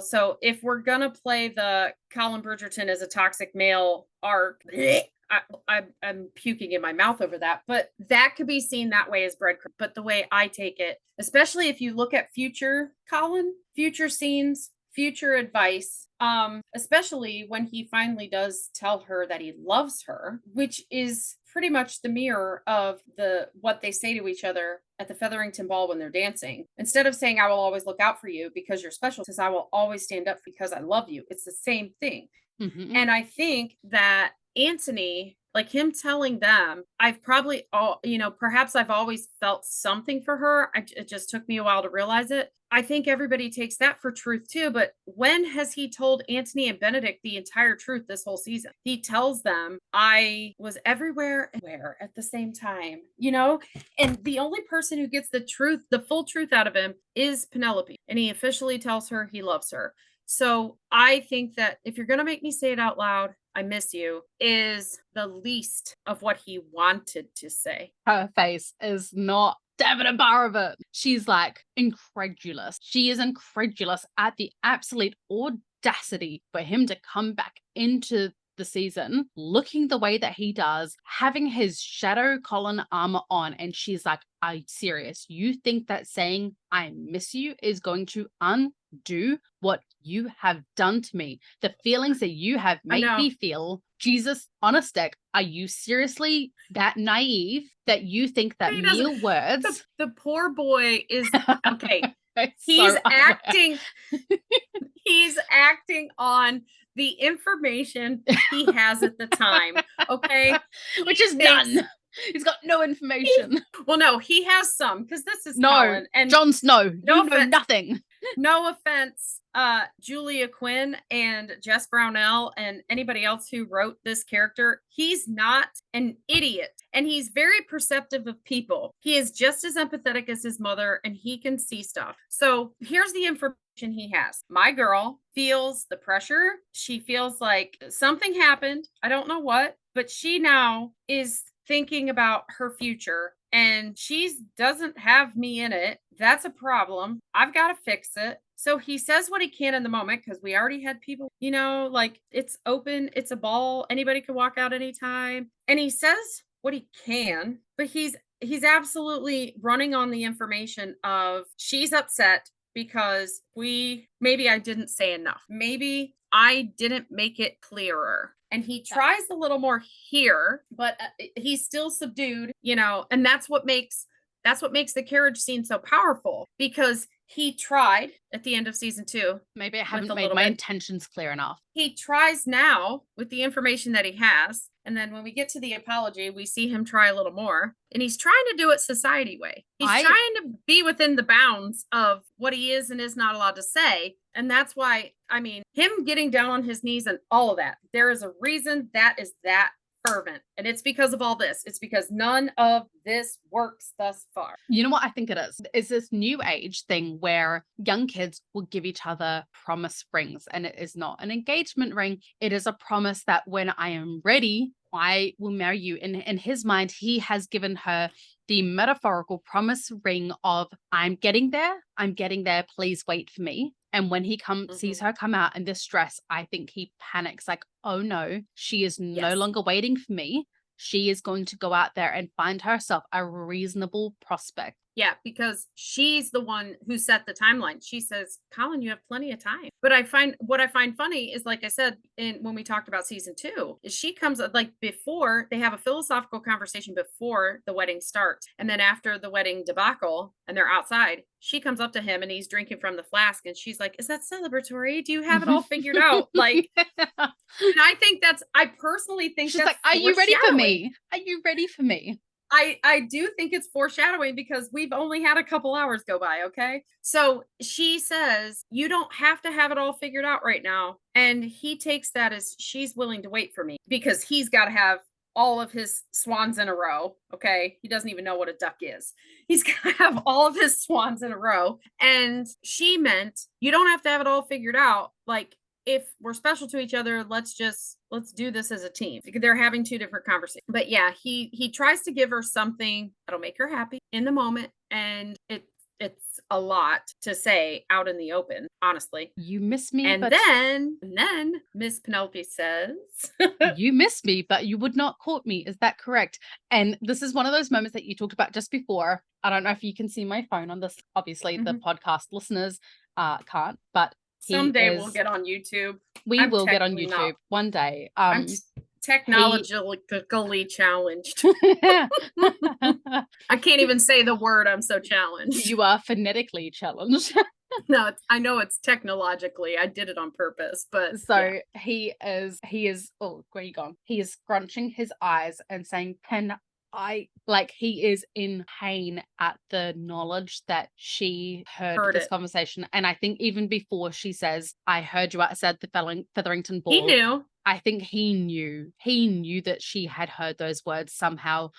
So if we're going to play the Colin Bridgerton as a toxic male arc, I'm puking in my mouth over that, but that could be seen that way as breadcrumb. But the way I take it, especially if you look at future Colin, future scenes, future advice, especially when he finally does tell her that he loves her, which is pretty much the mirror of what they say to each other at the Featherington Ball when they're dancing. Instead of saying, I will always look out for you because you're special, says, I will always stand up because I love you. It's the same thing. Mm-hmm. And I think that Anthony, like him telling them, I've probably, perhaps I've always felt something for her. It just took me a while to realize it. I think everybody takes that for truth too. But when has he told Anthony and Benedict the entire truth this whole season? He tells them, I was everywhere and where at the same time, and the only person who gets the truth, the full truth out of him is Penelope. And he officially tells her he loves her. So I think that if you're going to make me say it out loud, I miss you, is the least of what he wanted to say. Her face is not damn it, a bar of it. She's like incredulous. She is incredulous at the absolute audacity for him to come back into the season looking the way that he does, having his Shadow Colin armor on, and she's like, are you serious? You think that saying I miss you is going to undo what you have done to me? The feelings that you have made me feel. Jesus, honest deck, are you seriously that naive that you think that mere words? The poor boy is okay. He's acting. He's acting on the information he has at the time. Okay, which is none. He's got no information. No, he has some because this is no. Colin and Jon Snow. You know nothing. No offense, Julia Quinn and Jess Brownell and anybody else who wrote this character. He's not an idiot, and he's very perceptive of people. He is just as empathetic as his mother, and he can see stuff. So here's the information he has. My girl feels the pressure. She feels like something happened. I don't know what, but she now is thinking about her future, and she doesn't have me in it. That's a problem. I've got to fix it. So he says what he can in the moment because we already had people, like it's open, it's a ball, anybody can walk out anytime. And he says what he can, but he's absolutely running on the information of she's upset because maybe I didn't say enough. Maybe I didn't make it clearer. And he tries a little more here, but he's still subdued, and that's what makes the carriage scene so powerful, because he tried at the end of season 2. Maybe I haven't made my intentions clear enough. He tries now with the information that he has. And then when we get to the apology, we see him try a little more. And he's trying to do it society way. He's trying to be within the bounds of what he is and is not allowed to say. And that's why, him getting down on his knees and all of that, there is a reason that is that fervent. And it's because of all this. It's because none of this works thus far. You know what I think it is? It's this new age thing where young kids will give each other promise rings, and it is not an engagement ring. It is a promise that when I am ready, I will marry you. In his mind, he has given her the metaphorical promise ring of, I'm getting there, please wait for me. And when he sees her come out in this dress, I think he panics like, oh no, she is no longer waiting for me. She is going to go out there and find herself a reasonable prospect. Yeah, because she's the one who set the timeline. She says, Colin, you have plenty of time. But what I find funny is, like I said, when we talked about season 2, is she comes up like before they have a philosophical conversation before the wedding starts. And then after the wedding debacle and they're outside, she comes up to him and he's drinking from the flask. And she's like, is that celebratory? Do you have it all figured out? Like, and I personally think she's like, are you ready for me? Are you ready for me? I do think it's foreshadowing because we've only had a couple hours go by, okay? So she says, you don't have to have it all figured out right now. And he takes that as she's willing to wait for me because he's got to have all of his swans in a row, okay? He doesn't even know what a duck is. He's got to have all of his swans in a row. And she meant, you don't have to have it all figured out. Like, if we're special to each other, let's do this as a team. They're having 2 different conversations. But yeah, he tries to give her something that'll make her happy in the moment. And it's a lot to say out in the open, honestly. You miss me. And then Miss Penelope says, you miss me, but you would not court me. Is that correct? And this is one of those moments that you talked about just before. I don't know if you can see my phone on this. Obviously, the podcast listeners can't, but someday we'll get on YouTube. We will get on YouTube one day. I'm technologically challenged. I can't even say the word. I'm so challenged. You are phonetically challenged. No, I know it's technologically. I did it on purpose, but so he is. Oh, where are you gone? He is scrunching his eyes and saying, he is in pain at the knowledge that she heard this conversation. And I think even before she says, I heard you outside the Featherington Ball. He knew. I think he knew that she had heard those words somehow.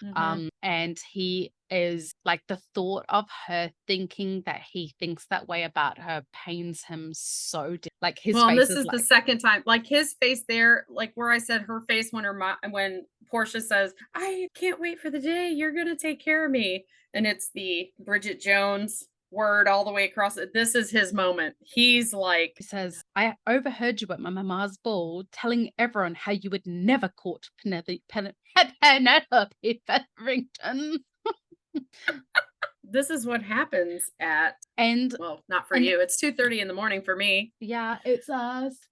And he is like, the thought of her thinking that he thinks that way about her pains him so deep. Like his face this is the second time, like his face there, like where I said her face when Portia says, I can't wait for the day you're going to take care of me. And it's the Bridget Jones word all the way across it. This is his moment. He's like, he says, I overheard you at my mama's ball telling everyone how you would never court Penelope Featherington. This is what happens not for you. It's 2:30 in the morning for me. Yeah, it's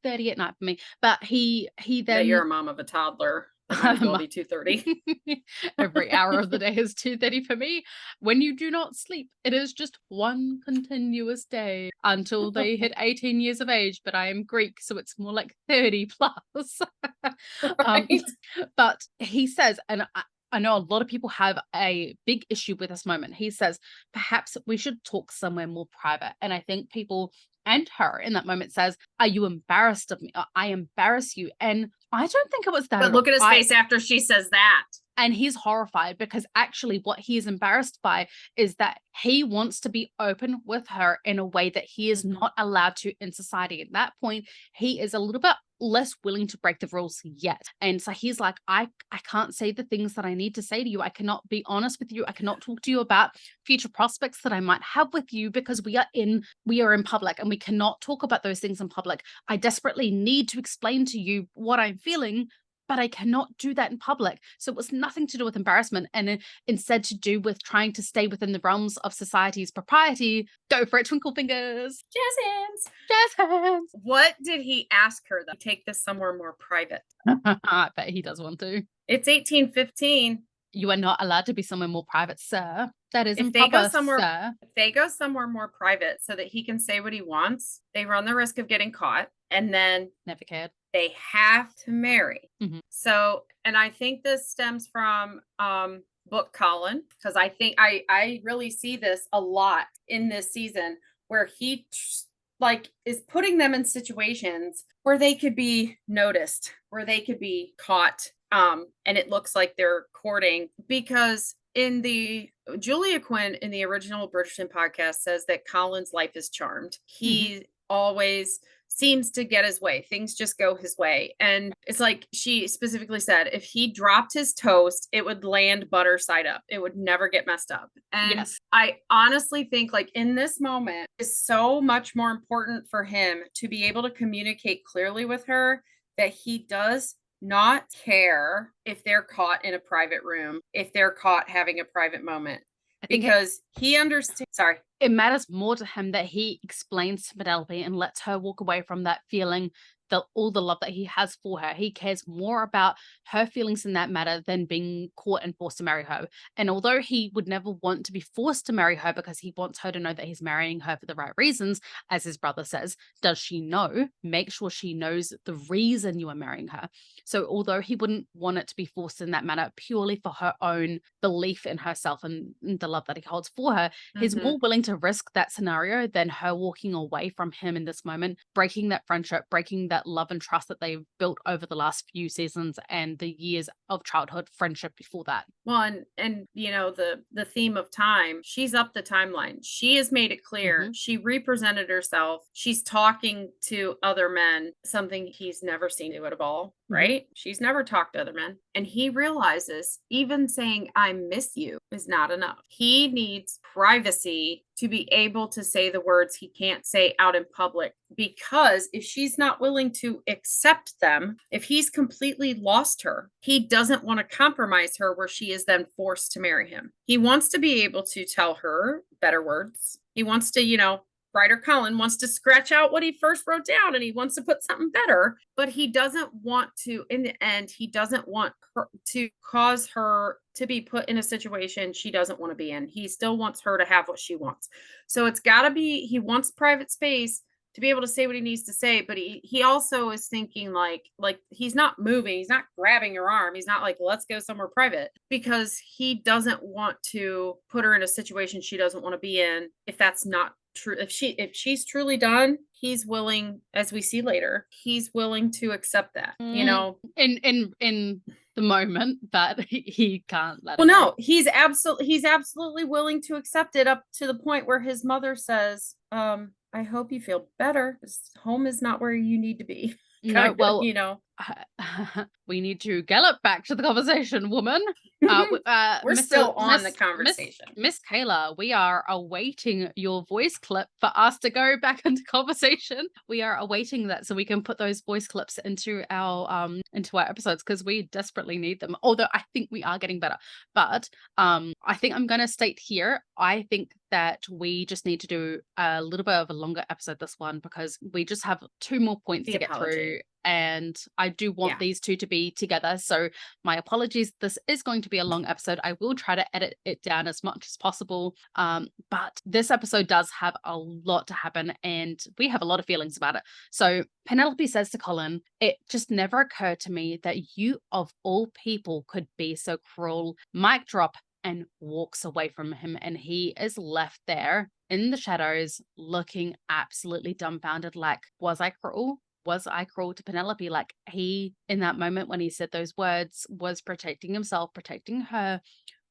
30 at night for me. But he then you're a mom of a toddler. It will be 2:30. Every hour of the day is 2:30 for me. When you do not sleep, it is just one continuous day until they hit 18 years of age. But I am Greek, so it's more like 30 plus. Right. But he says, and I know a lot of people have a big issue with this moment. He says, perhaps we should talk somewhere more private. And I think people and her in that moment says, are you embarrassed of me? I embarrass you. And I don't think it was that. But look at his face after she says that. And he's horrified because actually what he is embarrassed by is that he wants to be open with her in a way that he is not allowed to in society. At that point, he is a little bit less willing to break the rules yet. And so he's like, I can't say the things that I need to say to you. I cannot be honest with you. I cannot talk to you about future prospects that I might have with you because we are in public and we cannot talk about those things in public. I desperately need to explain to you what I'm feeling, but I cannot do that in public. So it was nothing to do with embarrassment and instead to do with trying to stay within the realms of society's propriety. Go for it, twinkle fingers. Jazz hands. Jazz hands. What did he ask her though? Take this somewhere more private. I bet he does want to. It's 1815. You are not allowed to be somewhere more private, sir. That is if they go somewhere more private so that he can say what he wants, they run the risk of getting caught and then never cared. They have to marry. So, and I think this stems from book Colin, because I think I really see this a lot in this season where he is putting them in situations where they could be noticed, where they could be caught And it looks like they're courting, because in the Julia Quinn in the original Bridgerton podcast says that Colin's life is charmed. He always seems to get his way. Things just go his way. And it's like she specifically said, if he dropped his toast, it would land butter side up. It would never get messed up. And I honestly think, like, in this moment is so much more important for him to be able to communicate clearly with her that he does not care if they're caught in a private room, if they're caught having a private moment, because he understands. Sorry. It matters more to him that he explains to Penelope and lets her walk away from that feeling, all the love that he has for her. He cares more about her feelings in that matter than being caught and forced to marry her. And although he would never want to be forced to marry her because he wants her to know that he's marrying her for the right reasons, as his brother says, does she know? Make sure she knows the reason you are marrying her. So although he wouldn't want it to be forced in that manner purely for her own belief in herself and the love that he holds for her, he's more willing to risk that scenario than her walking away from him in this moment, breaking that friendship, breaking that love and trust that they've built over the last few seasons and the years of childhood friendship before that. Well, and you know, the theme of time, she's up the timeline. She has made it clear. She represented herself. She's talking to other men, something he's never seen do at a ball, right? She's never talked to other men. And he realizes even saying, I miss you is not enough. He needs privacy to be able to say the words he can't say out in public, because if she's not willing to accept them, if he's completely lost her, he doesn't want to compromise her where she is then forced to marry him. He wants to be able to tell her better words. He wants to, you know, writer Colin wants to scratch out what he first wrote down and he wants to put something better, but he doesn't want to, in the end, he doesn't want her to cause her to be put in a situation she doesn't want to be in. He still wants her to have what she wants. So it's got to be, he wants private space to be able to say what he needs to say, but he also is thinking like he's not moving, he's not grabbing her arm, he's not like, let's go somewhere private, because he doesn't want to put her in a situation she doesn't want to be in. If that's not true, if she's truly done, he's willing, as we see later, he's willing to accept that, you know, in the moment, but he can't let it go. No, he's absolutely willing to accept it, up to the point where his mother says, I hope you feel better. Home is not where you need to be. No, well, you know, we need to gallop back to the conversation, woman. We're still on the conversation. Miss Kayla, we are awaiting your voice clip for us to go back into conversation. We are awaiting that so we can put those voice clips into our episodes, because we desperately need them. Although I think we are getting better. But I think I'm going to state here, I think that we just need to do a little bit of a longer episode this one, because we just have 2 more points to get through. And I do want these two to be together. So my apologies. This is going to be a long episode. I will try to edit it down as much as possible. But this episode does have a lot to happen and we have a lot of feelings about it. So Penelope says to Colin, it just never occurred to me that you of all people could be so cruel. Mic drop, and walks away from him. And he is left there in the shadows looking absolutely dumbfounded. Like, was I cruel? Was I cruel to Penelope? Like, he, in that moment when he said those words, was protecting himself, protecting her,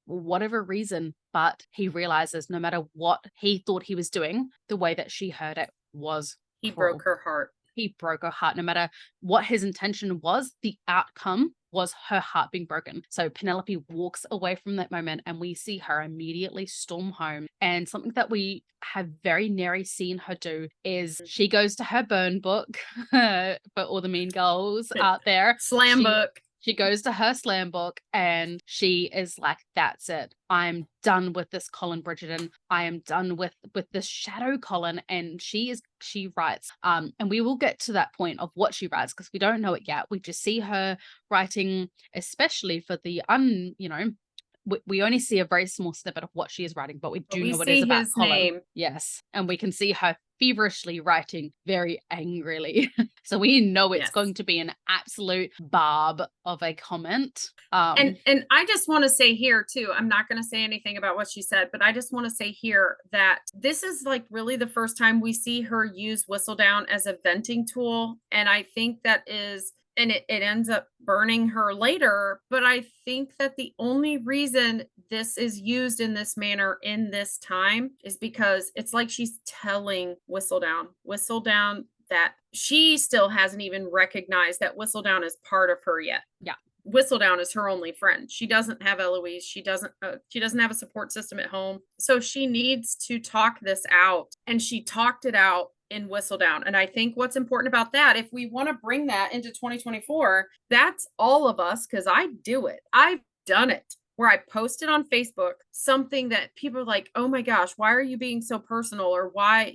whatever reason. But he realizes no matter what he thought he was doing, the way that she heard it was he cruel. broke her heart. He broke her heart. No matter what his intention was, the outcome was her heart being broken. So Penelope walks away from that moment and we see her immediately storm home. And something that we have very nary seen her do is she goes to her burn book for all the mean girls out there. Slam book. She goes to her slam book and she is like, that's it. I'm done with this Colin Bridgerton. I am done with this shadow Colin. And she writes, and we will get to that point of what she writes because we don't know it yet. We just see her writing, especially for the we only see a very small snippet of what she is writing, but we do know it is about Colin. Name. Yes. And we can see her feverishly writing very angrily. So we know it's going to be an absolute barb of a comment. And I just want to say here too, I'm not going to say anything about what she said, but I just want to say here that this is like really the first time we see her use Whistledown as a venting tool. And I think that is and it ends up burning her later. But I think that the only reason this is used in this manner in this time is because it's like she's telling Whistledown that she still hasn't even recognized that Whistledown is part of her yet. Yeah. Whistledown is her only friend. She doesn't have Eloise. She doesn't have a support system at home. So she needs to talk this out, and she talked it out in Whistledown. And I think what's important about that, if we want to bring that into 2024, that's all of us, because I do it. I've done it, where I posted on Facebook something that people are like, oh my gosh, why are you being so personal? Or why,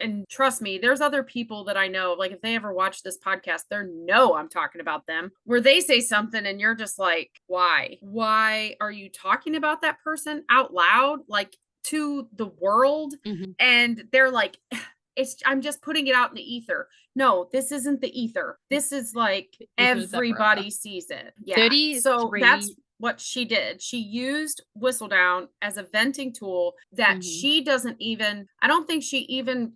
and trust me, there's other people that I know, like if they ever watch this podcast, they know I'm talking about them, where they say something and you're just like, why? Why are you talking about that person out loud, like to the world? Mm-hmm. And they're like, I'm just putting it out in the ether. No, this isn't the ether. This is like everybody sees it. Yeah. So that's what she did. She used Whistledown as a venting tool that she doesn't even, I don't think she even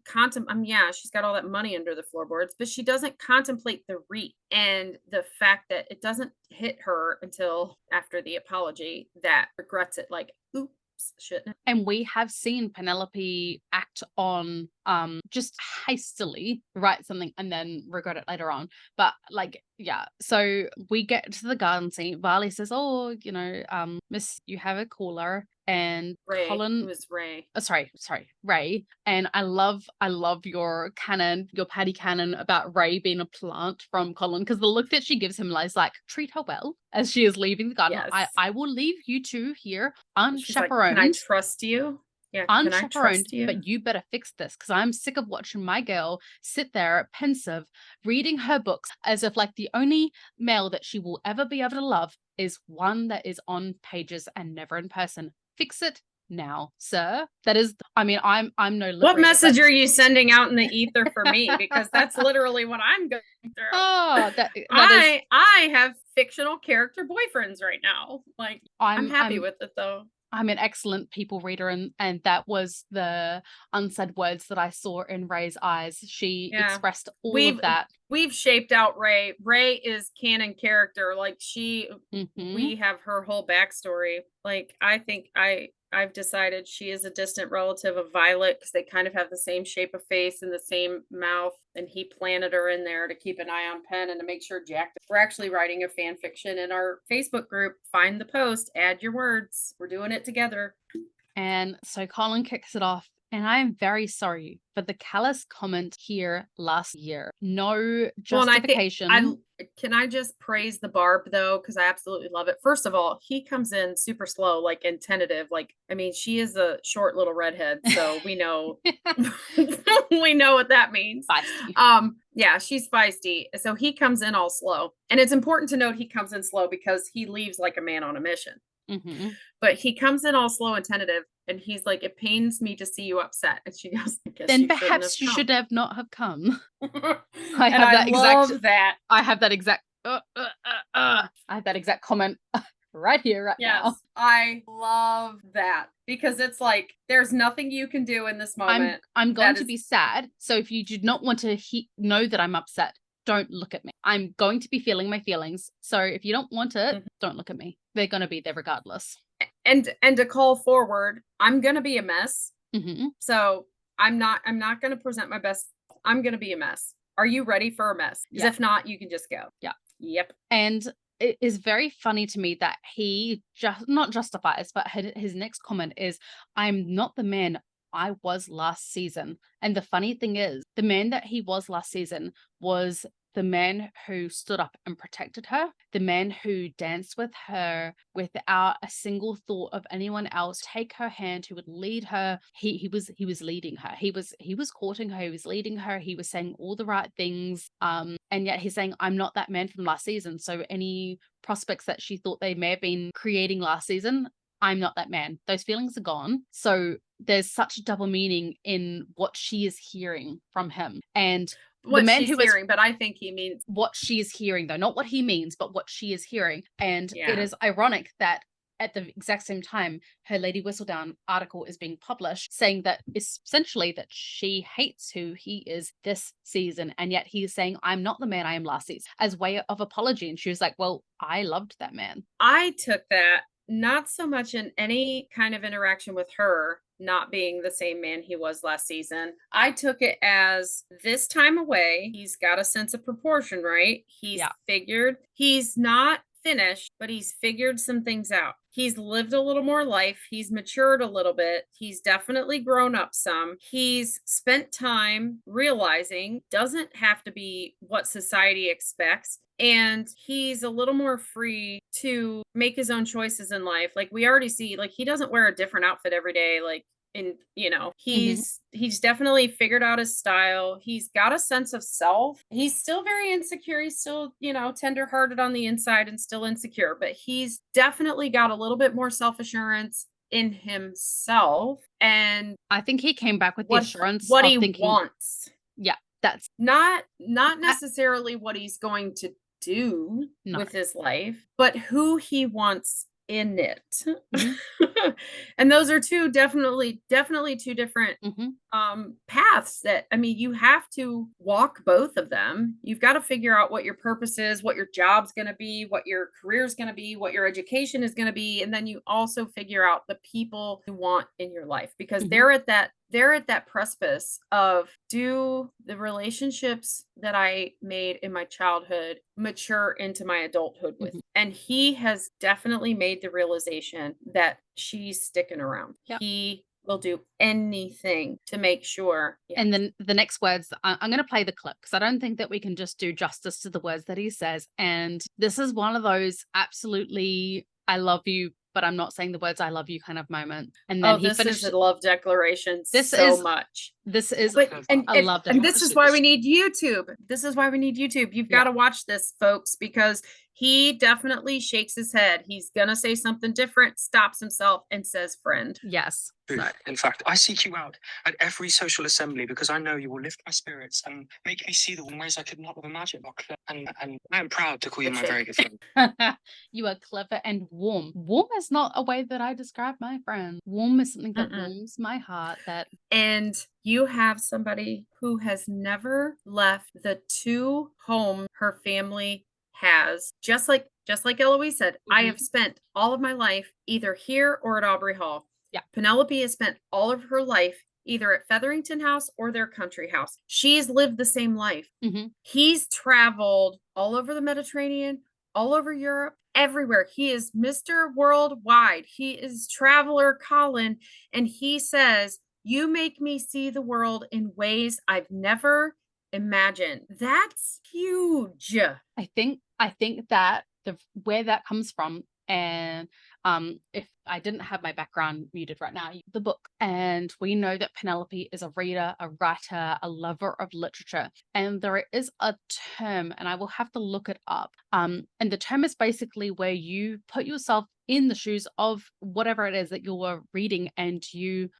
yeah, she's got all that money under the floorboards, but she doesn't contemplate the REIT and the fact that it doesn't hit her until after the apology that regrets it, like, oops. Shouldn't. And we have seen Penelope act on just hastily write something and then regret it later on. But like, yeah, so we get to the garden scene. Varley says, oh, miss, you have a caller. And Ray, Colin, it was Ray. Oh, sorry, Ray. And I love your patty cannon about Ray being a plant from Colin, because the look that she gives him is like, treat her well as she is leaving the garden. Yes. I will leave you two here unchaperoned. Like, can I trust you? Yeah, unchaperoned, but you better fix this, because I'm sick of watching my girl sit there pensive, reading her books as if like the only male that she will ever be able to love is one that is on pages and never in person. Fix it now, sir. That is, I mean, I'm no liberator. What message are you sending out in the ether for me? Because that's literally what I'm going through. Oh, I have fictional character boyfriends right now. Like, I'm happy with it though. I'm an excellent people reader, and that was the unsaid words that I saw in Ray's eyes. She expressed all of that. We've shaped out Ray. Ray is canon character. Like we have her whole backstory. Like, I think I've decided she is a distant relative of Violet, because they kind of have the same shape of face and the same mouth. And he planted her in there to keep an eye on Penn and to make sure Jack. We're actually writing a fan fiction in our Facebook group. Find the post, add your words. We're doing it together. And so Colin kicks it off. And I am very sorry for the callous comment here last year. No justification. Well, can I just praise the Barb though? Because I absolutely love it. First of all, he comes in super slow, like, and tentative. Like, I mean, she is a short little redhead, so we know we know what that means. Feisty. Yeah, she's feisty. So he comes in all slow. And it's important to note he comes in slow because he leaves like a man on a mission. Mm-hmm. But he comes in all slow and tentative, and he's like, it pains me to see you upset. And she goes, then perhaps you should have not have come. I have that exact comment right here, right now. I love that, because it's like, there's nothing you can do in this moment. I'm going to be sad. So if you do not want to know that I'm upset, don't look at me. I'm going to be feeling my feelings. So if you don't want it, don't look at me. They're going to be there regardless. And to call forward, I'm going to be a mess. Mm-hmm. So I'm not going to present my best. I'm going to be a mess. Are you ready for a mess? Because if not, you can just go. Yeah. Yep. And it is very funny to me that he just not justifies, but his next comment is, I'm not the man I was last season. And the funny thing is, the man that he was last season was the man who stood up and protected her, the man who danced with her without a single thought of anyone else, take her hand, who would lead her. He was leading her. He was courting her. He was leading her. He was saying all the right things. And yet he's saying, I'm not that man from last season. So any prospects that she thought they may have been creating last season, I'm not that man. Those feelings are gone. So there's such a double meaning in what she is hearing from him. And what she's hearing, but I think he means what she is hearing, though, not what he means, but what she is hearing. And it is ironic that at the exact same time, her Lady Whistledown article is being published saying that essentially that she hates who he is this season. And yet he is saying, I'm not the man I am last season, as way of apology. And she was like, well, I loved that man. I took that not so much in any kind of interaction with her not being the same man he was last season. I took it as this time away, he's got a sense of proportion, right? He's figured, he's not finished, but he's figured some things out. He's lived a little more life. He's matured a little bit. He's definitely grown up some. He's spent time realizing doesn't have to be what society expects. And he's a little more free to make his own choices in life. Like we already see, like he doesn't wear a different outfit every day. Like, and he's definitely figured out his style. He's got a sense of self. He's still very insecure. He's still, tenderhearted on the inside and still insecure, but he's definitely got a little bit more self-assurance in himself. And I think he came back with the assurance what of he thinking, wants. Yeah, that's not necessarily what he's going to do with his life, but who he wants in it. And those are definitely two different paths that, I mean, you have to walk both of them. You've got to figure out what your purpose is, what your job's going to be, what your career is going to be, what your education is going to be. And then you also figure out the people you want in your life, because they're at that precipice of, do the relationships that I made in my childhood mature into my adulthood with? And he has definitely made the realization that she's sticking around. He will do anything to make sure. And then the next words, I'm going to play the clip because I don't think that we can just do justice to the words that he says. And this is one of those absolutely, I love you, but I'm not saying the words I love you kind of moment. And then he finished is a love declaration. This is a love declaration. And this is why we need YouTube. You've got to watch this, folks, because he definitely shakes his head. He's going to say something different, stops himself and says, friend. Yes. In fact, I seek you out at every social assembly because I know you will lift my spirits and make me see the ways I could not have imagined. And I am proud to call you my very good friend. You are clever and warm. Warm is not a way that I describe my friend. Warm is something that warms my heart. And you have somebody who has never left the two home her family has, just like Eloise said, I have spent all of my life either here or at Aubrey Hall. Penelope has spent all of her life either at Featherington House or their country house. She's lived the same life. He's traveled all over the Mediterranean, all over Europe, everywhere. He is Mr. Worldwide. He is Traveler Colin. And he says, you make me see the world in ways I've never imagined. That's huge. I think that where that comes from, and if I didn't have my background muted right now, the book, and we know that Penelope is a reader, a writer, a lover of literature, and there is a term, and I will have to look it up, and the term is basically where you put yourself in the shoes of whatever it is that you're reading, and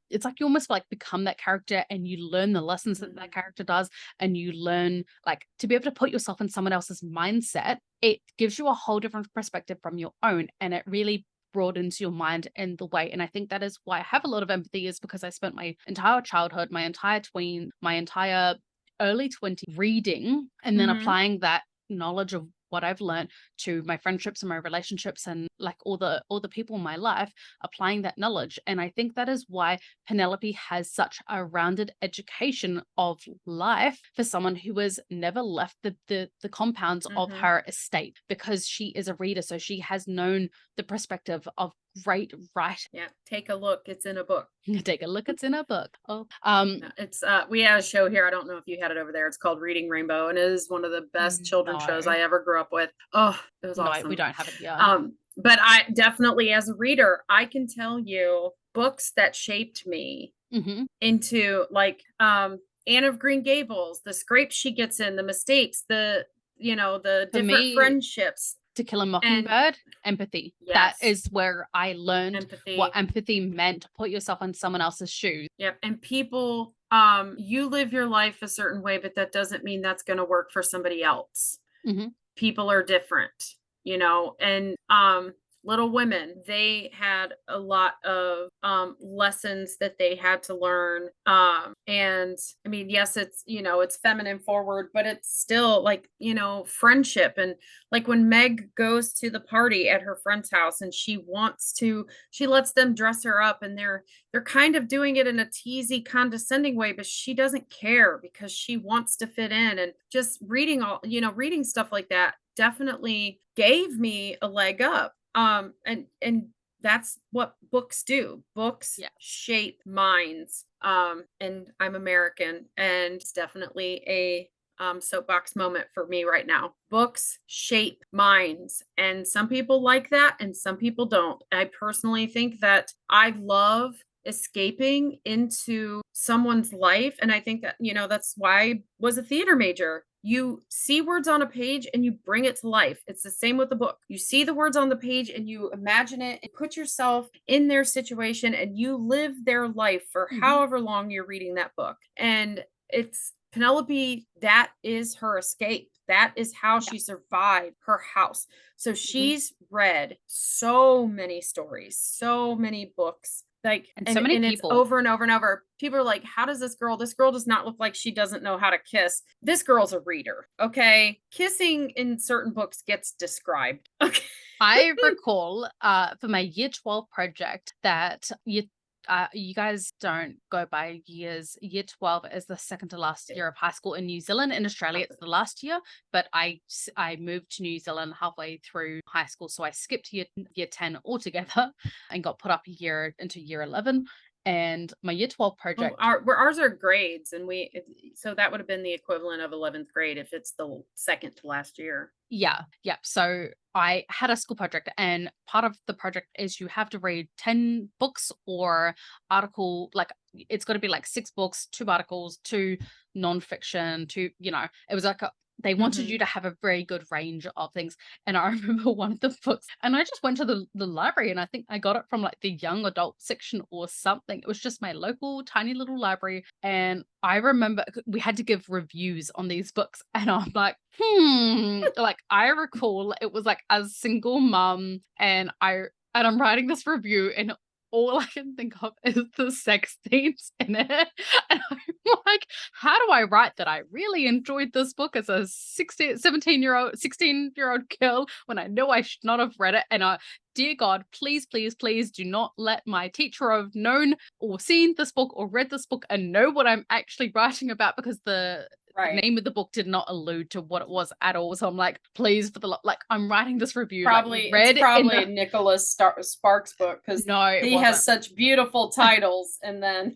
it's like you almost like become that character, and you learn the lessons that character does, and you learn like to be able to put yourself in someone else's mindset. It gives you a whole different perspective from your own, and it really broadens your mind in the way. And I think that is why I have a lot of empathy, is because I spent my entire childhood, my entire tween, my entire early 20s reading, and then applying that knowledge of what I've learned to my friendships and my relationships and like all the people in my life, applying that knowledge. And I think that is why Penelope has such a rounded education of life for someone who has never left the compounds of her estate, because she is a reader. So she has known the perspective of great writing. Yeah, take a look. It's in a book. Take a look. It's in a book. It's we have a show here. I don't know if you had it over there. It's called Reading Rainbow, and it is one of the best children's shows I ever grew up with. Oh, it was awesome. We don't have it here. But I definitely, as a reader, I can tell you books that shaped me into like Anne of Green Gables, the scrapes she gets in, the mistakes, the different friendships. To Kill a Mockingbird, empathy. Yes. That is where I learned what empathy meant, to put yourself in someone else's shoes. Yep. And people, you live your life a certain way, but that doesn't mean that's going to work for somebody else. People are different, and Little Women, they had a lot of lessons that they had to learn. And I mean, yes, it's, it's feminine forward, but it's still like, friendship. And like when Meg goes to the party at her friend's house and she lets them dress her up, and they're kind of doing it in a teasy, condescending way, but she doesn't care because she wants to fit in. And just reading stuff like that definitely gave me a leg up. And that's what books do. Books shape minds. And I'm American, and it's definitely a soapbox moment for me right now. Books shape minds, and some people like that and some people don't. I personally think that I love escaping into someone's life, and I think that, that's why I was a theater major. You see words on a page and you bring it to life. It's the same with the book. You see the words on the page and you imagine it and put yourself in their situation, and you live their life for however long you're reading that book. And it's Penelope, that is her escape. That is how she survived her house. So she's read so many stories, so many books. And so many it's people. over and over and over. People are like, how does this girl does not look like she doesn't know how to kiss. This girl's a reader. Okay. Kissing in certain books gets described. Okay. I recall for my year 12 project that you guys don't go by years. Year 12 is the second to last year of high school in New Zealand. In Australia, it's the last year, but I moved to New Zealand halfway through high school, so I skipped year 10 altogether and got put up a year into year 11. And my year 12 project. Ours are grades, and so that would have been the equivalent of 11th grade if it's the second to last year. Yeah. So I had a school project, and part of the project is you have to read 10 books or article, like it's got to be like 6 books, 2 articles, 2 nonfiction, 2, it was like they wanted you to have a very good range of things. And I remember one of the books, and I just went to the library, and I think I got it from like the young adult section or something. It was just my local tiny little library. And I remember we had to give reviews on these books, and I'm like, like I recall it was like a single mum, and I'm writing this review, and all I can think of is the sex scenes in it. And I'm like, how do I write that I really enjoyed this book as a 16-year-old girl when I know I should not have read it? And dear God, please, please, please do not let my teacher have known or seen this book or read this book and know what I'm actually writing about, because the name of the book did not allude to what it was at all. So I'm like, please, for the I'm writing this review. It's probably Nicholas Sparks' book, because he has such beautiful titles. And then,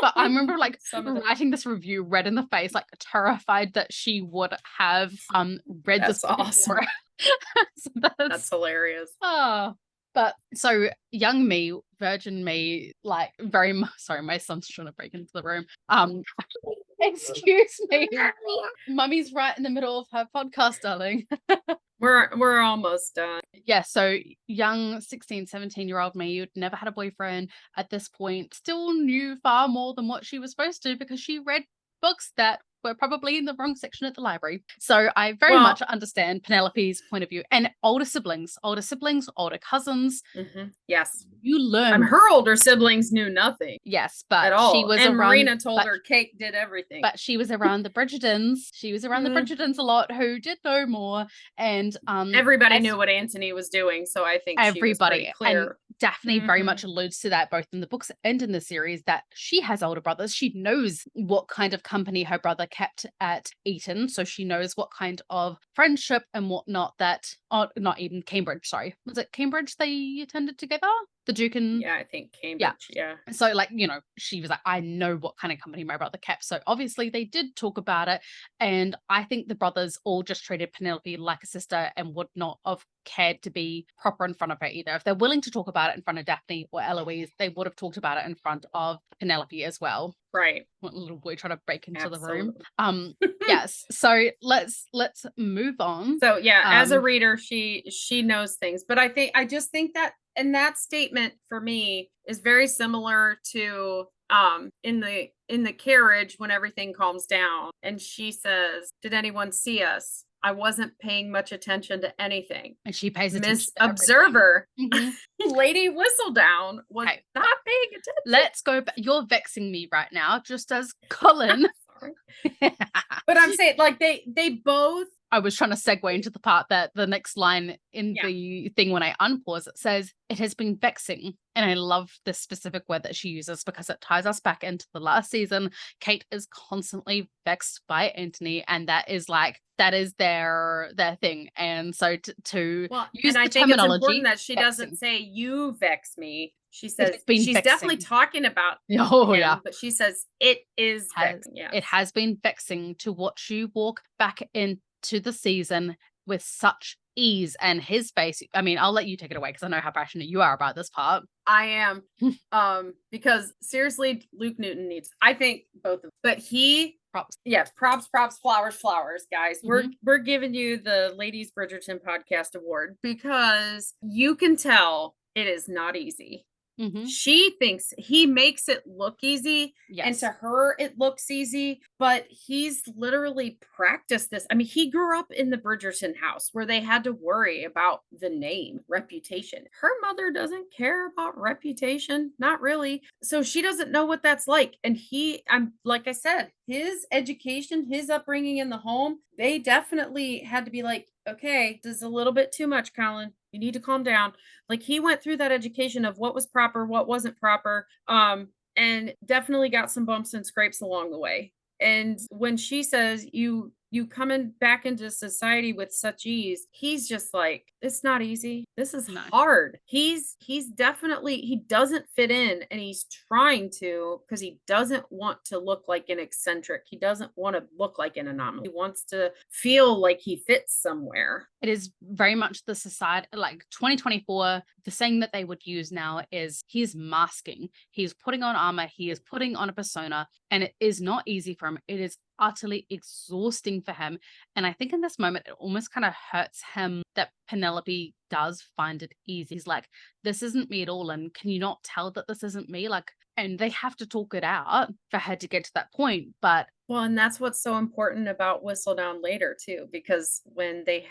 but I remember writing this review red in the face, like terrified that she would have read this book. Awesome. So that's hilarious. Oh. But so young me, virgin me, like very much. Sorry, my son's trying to break into the room. Excuse me. Mummy's right in the middle of her podcast, darling. We're almost done. Yeah, so young 16, 17-year-old me who'd never had a boyfriend at this point still knew far more than what she was supposed to, because she read books that were probably in the wrong section at the library. So I very much understand Penelope's point of view. And older siblings, older cousins. Yes. You learn. Her older siblings knew nothing. Yes, but at all. She was and around, Marina told her Kate did everything. But she was around the Bridgertons. She was around the Bridgertons a lot, who did know more. And everybody knew what Anthony was doing. So I think everybody she was pretty clear. And Daphne very much alludes to that both in the books and in the series, that she has older brothers. She knows what kind of company her brother kept at Eton, so she knows what kind of friendship and whatnot that not even Cambridge, sorry, was it Cambridge they attended together, the Duke and I think Cambridge. Yeah. So she was like, I know what kind of company my brother kept. So obviously they did talk about it, and I think the brothers all just treated Penelope like a sister and would not have cared to be proper in front of her either. If they're willing to talk about it in front of Daphne or Eloise, they would have talked about it in front of Penelope as well. Right. What little boy trying to break into the room. Yes. So let's move on. So as a reader, she knows things, but I just think that, and that statement for me is very similar to in the carriage when everything calms down and she says, did anyone see us? I wasn't paying much attention to anything. And she pays attention Miss to everything. Observer, Mhm. Lady Whistledown was Okay. not paying attention. Let's go back. You're vexing me right now, just as Colin. Sorry. But I'm saying, like, they both. I was trying to segue into the part that the next line in Yeah. the thing when I unpause, it says, it has been vexing. And I love this specific word that she uses because it ties us back into the last season. Kate is constantly vexed by Anthony, and that is their thing. And so to use and I the think it's terminology, important that she vexing. doesn't say you vex me. She says It's been she's vexing. definitely talking about Oh, him, yeah. but she says it is vexing. Yes. It has been vexing to watch you walk back into the season with such ease, and his face. I mean, I'll let you take it away because I know how passionate you are about this part. I am. Because seriously, Luke Newton needs, I think both of them. But Props. Yes, props, flowers, guys. We're giving you the Ladies Bridgerton Podcast Award because you can tell it is not easy. Mhm. She thinks he makes it look easy, and Yes. to her it looks easy, but he's literally practiced this. I mean, he grew up in the Bridgerton house where they had to worry about the name, reputation. Her mother doesn't care about reputation, not really. So she doesn't know what that's like. And I'm like I said, his education, his upbringing in the home, they definitely had to be like, okay, this is a little bit too much, Colin. You need to calm down. Like, he went through that education of what was proper, what wasn't proper, and definitely got some bumps and scrapes along the way. And when she says you coming back into society with such ease, he's just like, it's not easy. This is hard. He's definitely, he doesn't fit in, and he's trying to, because he doesn't want to look like an eccentric. He doesn't want to look like an anomaly. He wants to feel like he fits somewhere. It is very much the society, like 2024, the saying that they would use now is he's masking, he's putting on armor, he is putting on a persona, and it is not easy for him. It is utterly exhausting for him. And I think in this moment, it almost kind of hurts him that Penelope does find it easy. He's like, this isn't me at all. And can you not tell that this isn't me? Like, and they have to talk it out for her to get to that point. But well, and that's what's so important about Whistledown later too, because when they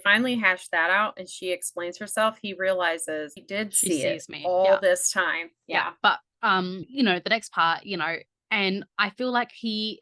finally hash that out and she explains herself, he realizes he did she see sees it me all this time. Yeah. But the next part, and I feel like he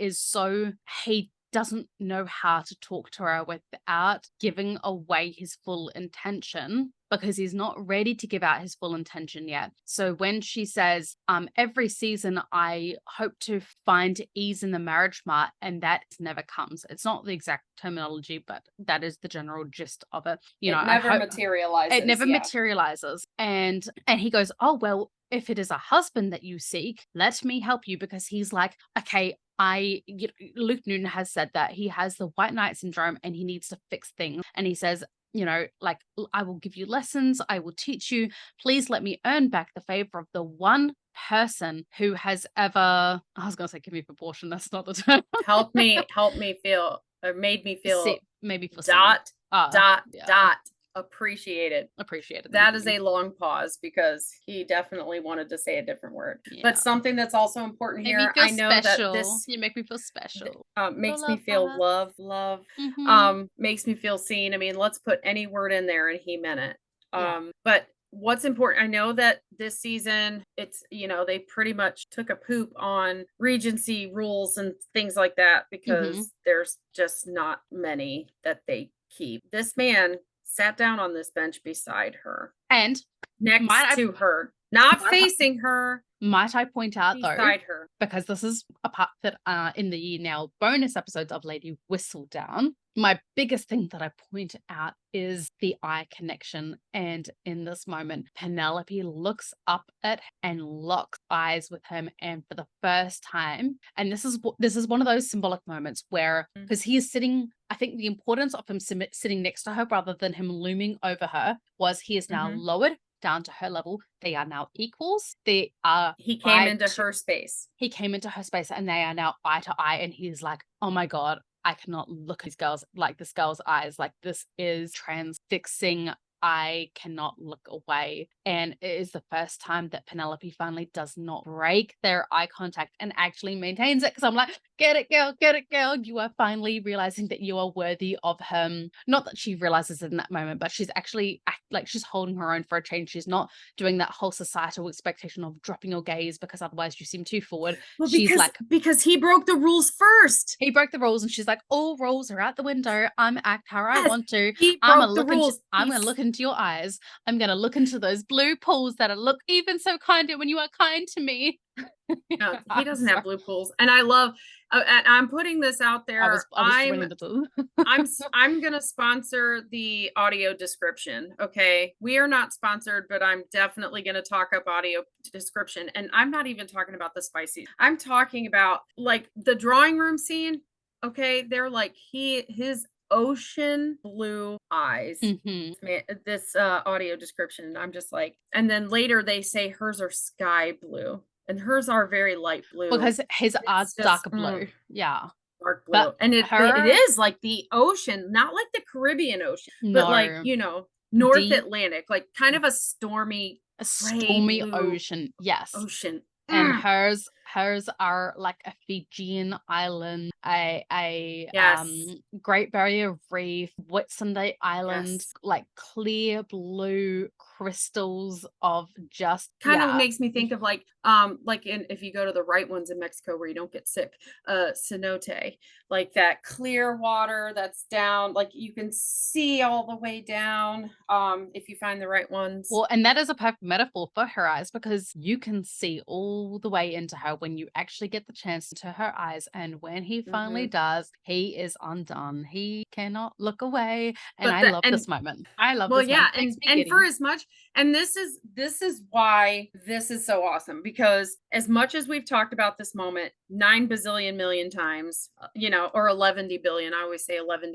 doesn't know how to talk to her without giving away his full intention, because he's not ready to give out his full intention yet. So when she says, every season I hope to find ease in the marriage mart, and that never comes. It's not the exact terminology, but that is the general gist of it. It never materializes. It never materializes. And he goes, oh, well, if it is a husband that you seek, let me help you, because he's like, okay, Luke Newton has said that he has the white knight syndrome and he needs to fix things. And he says, like, I will give you lessons, I will teach you. Please let me earn back the favor of the one person who has ever, I was going to say, give me proportion. That's not the term. help me feel, or made me feel, maybe for dot, appreciated. That is a long pause because he definitely wanted to say a different word. Yeah. But something that's also important here, I know special. that this, you make me feel special. Makes me feel love, makes me feel seen. I mean, let's put any word in there and he meant it. But what's important, I know that this season, it's, they pretty much took a poop on Regency rules and things like that, because there's just not many that they keep. This man sat down on this bench beside her and next to her, not facing her. Might I point out, beside her, because this is a part that in the now bonus episodes of Lady Whistledown, my biggest thing that I point out is the eye connection. And in this moment, Penelope looks up at and locks eyes with him, and for the first time, and this is one of those symbolic moments where, because he is sitting, I think the importance of him sitting next to her rather than him looming over her was he is now lowered down to her level. They are now equals. He came into her space. He came into her space, and they are now eye to eye. And he's like, oh my God, I cannot look at this girl's eyes. Like, this is transfixing. I cannot look away. And it is the first time that Penelope finally does not break their eye contact and actually maintains it. Because I'm like, Get it, girl, get it, girl. You are finally realizing that you are worthy of him. Not that she realizes it in that moment, but she's actually like she's holding her own for a change. She's not doing that whole societal expectation of dropping your gaze because otherwise you seem too forward. Well, She's like, because he broke the rules first. he broke the rules, and she's like, all rules are out the window. I'm act how I Yes, want to. he I'm broke gonna the look into rules. I'm gonna look into your eyes. I'm gonna look into those blue pools that look even so kinder when you are kind to me. No, he I'm doesn't have sorry. blue pools. And I love, and I'm putting this out there. I was joining the I'm gonna sponsor the audio description. Okay, we are not sponsored, but I'm definitely gonna talk up audio description. And I'm not even talking about the spicy. I'm talking about like the drawing room scene. Okay, they're like his ocean blue eyes. Mhm. Man, this audio description, I'm just like, and then later they say hers are sky blue and hers are very light blue. Because his are It's just, darker blue. Yeah. dark blue. But And it her is like the ocean, not like the Caribbean Ocean, but like, no. you know, North Deep, Atlantic, like kind of a stormy a gray stormy blue ocean. Yes. ocean. And Mm. hers are like a Fijian island, a Yes. Great Barrier Reef, Whitsunday Island, Yes. like clear blue crystals of just Kind of makes me think of like if you go to the right ones in Mexico where you don't get sick, cenote, like that clear water that's down, like you can see all the way down, if you find the right ones. Well, and that is a perfect metaphor for her eyes because you can see all the way into her when you actually get the chance to her eyes. And when he finally does, he is undone. He cannot look away. And I love this moment. I love this moment. Thanks, And for as much, and this is why this is so awesome, because as much as we've talked about this moment 9 bazillion million times, you know, or 11 billion, I always say 11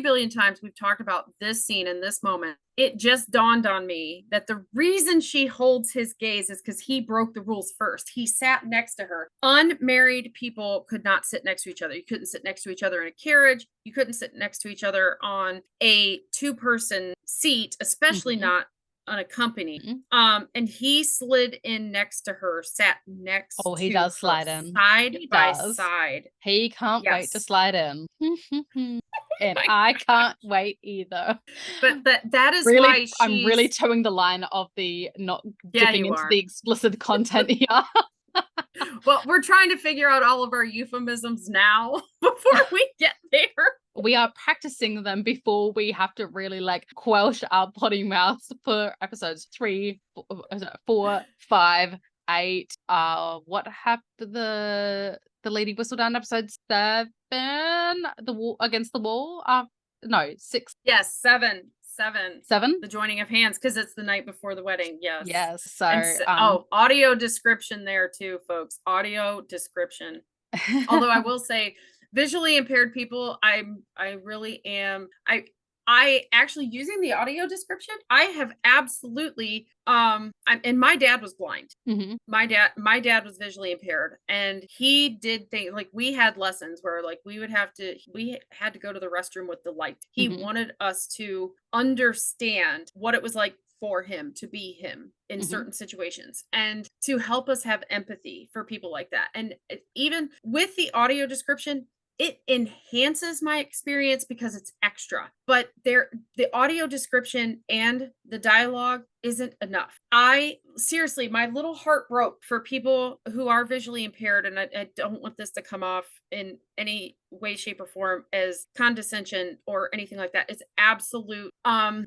billion times we've talked about this scene and this moment. It just dawned on me that the reason she holds his gaze is because he broke the rules first. He sat next to her. Unmarried people could not sit next to each other. You couldn't sit next to each other in a carriage. You couldn't sit next to each other on a 2-person seat, especially not unaccompanied. And he slid in next to her, sat next to he does her, slide in. side by side. He can't wait to Yes. slide in. And I can't wait either. But that is Really, why I'm really towing the line of the not dipping into the explicit content here. Well, we're trying to figure out all of our euphemisms now before we get there. We are practicing them before we have to really like quelch our potty mouths for episodes 3, 4, 5, 8. What happened? The lady whistle down episode 7. The wall against the wall. No, 6. Yes, 7. 7. The joining of hands, because it's the night before the wedding. Yes. Yes. So, audio description there too, folks. Audio description. Although I will say, visually impaired people, I really am. I actually, using the audio description, I have absolutely and my dad was blind. My dad was visually impaired, and he did things like we had lessons where like we had to go to the restroom with the light. He wanted us to understand what it was like for him to be him in certain situations and to help us have empathy for people like that. And even with the audio description, it enhances my experience because it's extra, but the audio description and the dialogue isn't enough. Seriously, my little heart broke for people who are visually impaired, and I don't want this to come off in any way, shape, or form as condescension or anything like that. It's absolute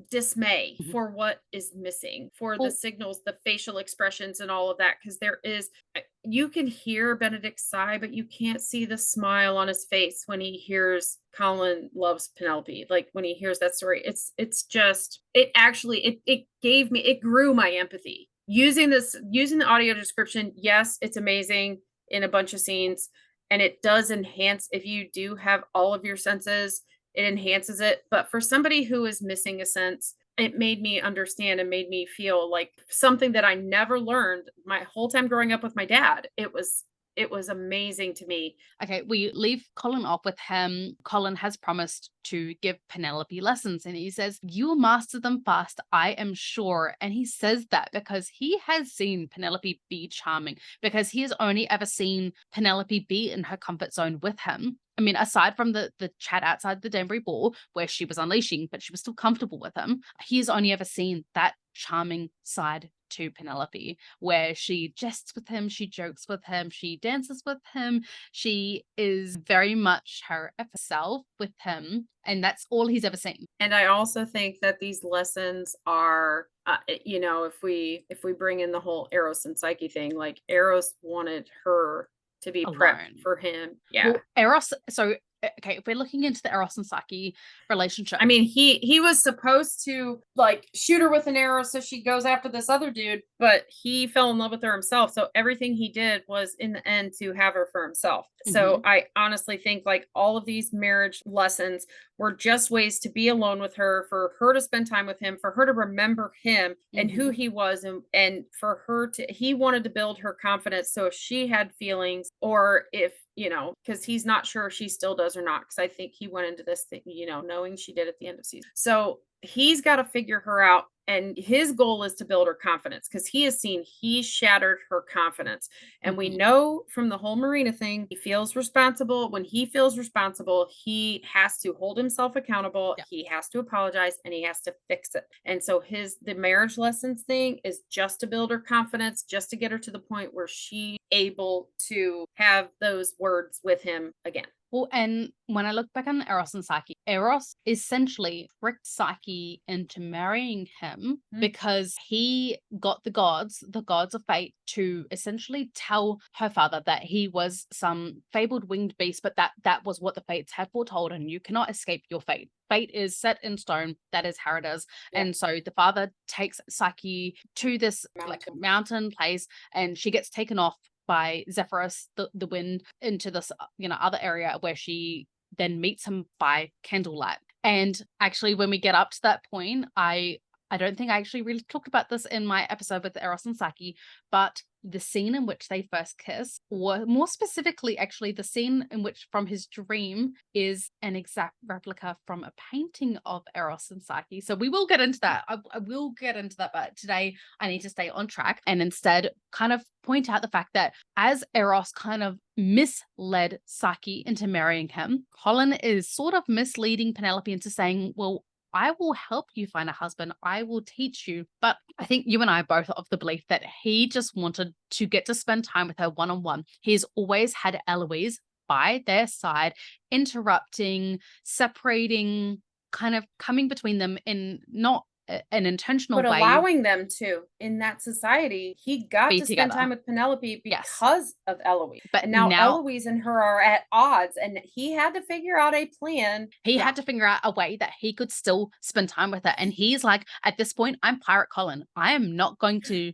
dismay for what is missing, for the signals, the facial expressions, and all of that, because you can hear Benedict sigh, but you can't see the smile on his face when he hears Colin loves Penelope. Like when he hears that story, it grew my empathy. Using the audio description, yes, it's amazing in a bunch of scenes, and it does enhance, if you do have all of your senses, it enhances it. But for somebody who is missing a sense, it made me understand and made me feel like something that I never learned my whole time growing up with my dad. It was it was amazing to me. Okay, we leave Colin off with him. Colin has promised to give Penelope lessons, and he says, "You'll master them fast, I am sure." And he says that because he has seen Penelope be charming, because he has only ever seen Penelope be in her comfort zone with him. I mean, aside from the chat outside the Danbury Ball where she was unleashing, but she was still comfortable with him, he has only ever seen that charming side to Penelope, where she jests with him, she jokes with him, she dances with him. She is very much herself with him, and that's all he's ever seen. And I also think that these lessons are, if we bring in the whole Eros and Psyche thing, like Eros wanted her to be Alone. prepped for him. Yeah. Well, Eros, so okay, if we're looking into the Eros and Psyche relationship, I mean, he was supposed to like shoot her with an arrow so she goes after this other dude, but he fell in love with her himself. So everything he did was in the end to have her for himself. So I honestly think like all of these marriage lessons were just ways to be alone with her, for her to spend time with him, for her to remember him and who he was, and for her to, he wanted to build her confidence. So if she had feelings, or if, because he's not sure if she still does or not, because I think he went into this thing, knowing she did at the end of season. So he's got to figure her out. And his goal is to build her confidence, because he has seen he shattered her confidence. And we know from the whole Marina thing, he feels responsible. When he feels responsible, he has to hold himself accountable. Yeah. He has to apologize, and he has to fix it. And so the marriage lessons thing is just to build her confidence, just to get her to the point where she's able to have those words with him again. Well, and when I look back on Eros and Psyche, Eros essentially tricked Psyche into marrying him because he got the gods of fate, to essentially tell her father that he was some fabled winged beast, but that was what the fates had foretold, and you cannot escape your fate. Fate is set in stone. That is how it is. Yeah. And so the father takes Psyche to this mountain place, and she gets taken off by Zephyrus, the wind, into this other area where she then meets him by candlelight. And actually, when we get up to that point, I don't think I actually really talked about this in my episode with Eros and Psyche, but the scene in which they first kiss, or more specifically, actually, the scene in which from his dream is an exact replica from a painting of Eros and Psyche. So we will get into that. I will get into that, but today I need to stay on track and instead kind of point out the fact that as Eros kind of misled Psyche into marrying him, Colin is sort of misleading Penelope into saying, well, I will help you find a husband. I will teach you. But I think you and I are both of the belief that he just wanted to get to spend time with her one-on-one. He's always had Eloise by their side, interrupting, separating, kind of coming between them in not an intentional but way. Allowing them to. In that society, he got to spend time with Penelope because of Eloise. But now Eloise and her are at odds, and he had to figure out a plan. He had to figure out a way that he could still spend time with her. And he's like, at this point, I'm Pirate Colin. I'm not going to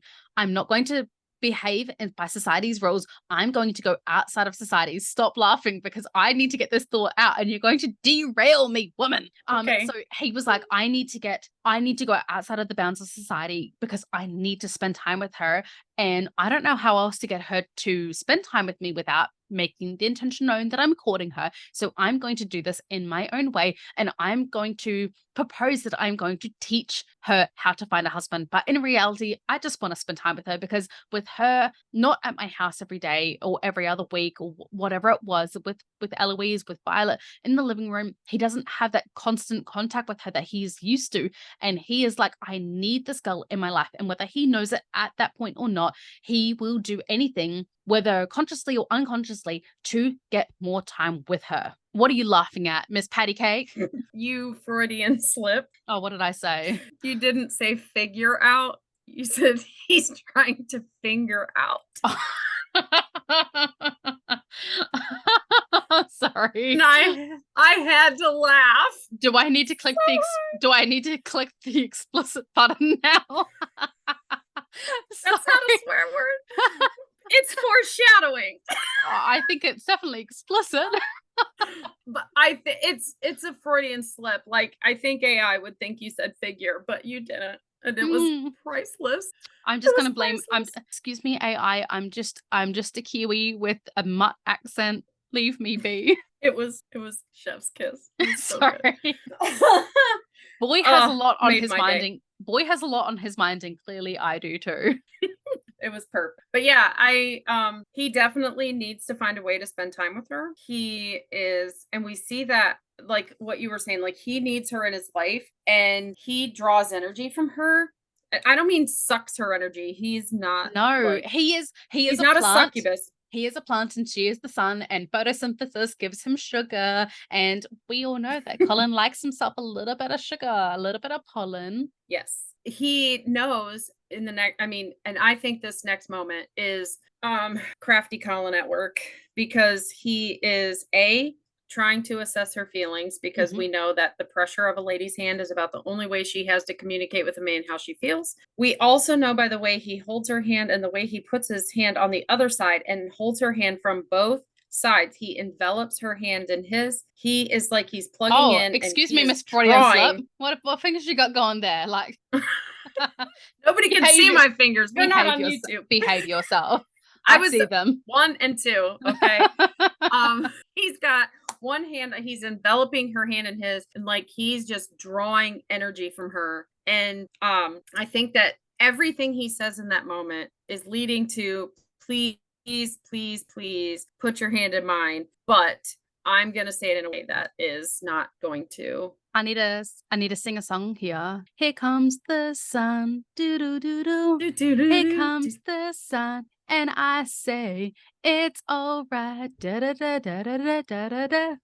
behave by society's rules. I'm going to go outside of society. Stop laughing, because I need to get this thought out, and you're going to derail me, woman. So he was like, I need to go outside of the bounds of society, because I need to spend time with her, and I don't know how else to get her to spend time with me without making the intention known that I'm courting her. So I'm going to do this in my own way, and I'm going to propose that I'm going to teach her how to find a husband. But in reality, I just want to spend time with her, because with her not at my house every day or every other week or whatever it was, with Eloise, with Violet in the living room, he doesn't have that constant contact with her that he's used to. And he is like, I need this girl in my life. And whether he knows it at that point or not, he will do anything, whether consciously or unconsciously, to get more time with her. What are you laughing at, Miss Patty Cake? You Freudian slip. Oh, what did I say? You didn't say figure out. You said he's trying to finger out. Sorry. And I had to laugh. Do I need to click the explicit button now? That's not a swear word. It's foreshadowing. I think it's definitely explicit. But it's a Freudian slip. Like, I think AI would think you said figure, but you didn't. And it was priceless. I'm It just was gonna blame. priceless. Excuse me, AI. I'm just a Kiwi with a mutt accent. Leave me be. It was chef's kiss. It was so good. Sorry. Boy has a lot on Made his my mind. day. Boy has a lot on his mind, and clearly I do too. It was perfect. But yeah, he definitely needs to find a way to spend time with her. He is, and we see that, like what you were saying, like he needs her in his life and he draws energy from her. I don't mean sucks her energy. He's not. No, like, he is he's a not plant. a succubus. He is a plant and she is the sun, and photosynthesis gives him sugar. And we all know that Colin likes himself a little bit of sugar, a little bit of pollen. Yes. He knows in the next, and I think this next moment is crafty Colin at work, because he is trying to assess her feelings, because we know that the pressure of a lady's hand is about the only way she has to communicate with a man how she feels. We also know by the way he holds her hand and the way he puts his hand on the other side and holds her hand from both sides. He envelops her hand in his. He is like he's plugging in. Excuse and me, Miss Freudian slip. What fingers you got going there? Like nobody can see my fingers. We're not on YouTube. Behave yourself. I was see them 1 and 2. Okay. He's got one hand, he's enveloping her hand in his, and like he's just drawing energy from her. And I think that everything he says in that moment is leading to please, please, please put your hand in mine. But I'm gonna say it in a way that is not going to. I need to sing a song here. Here comes the sun. Do do do do. Here comes the sun. And I say it's all right. Da da da da da da da da.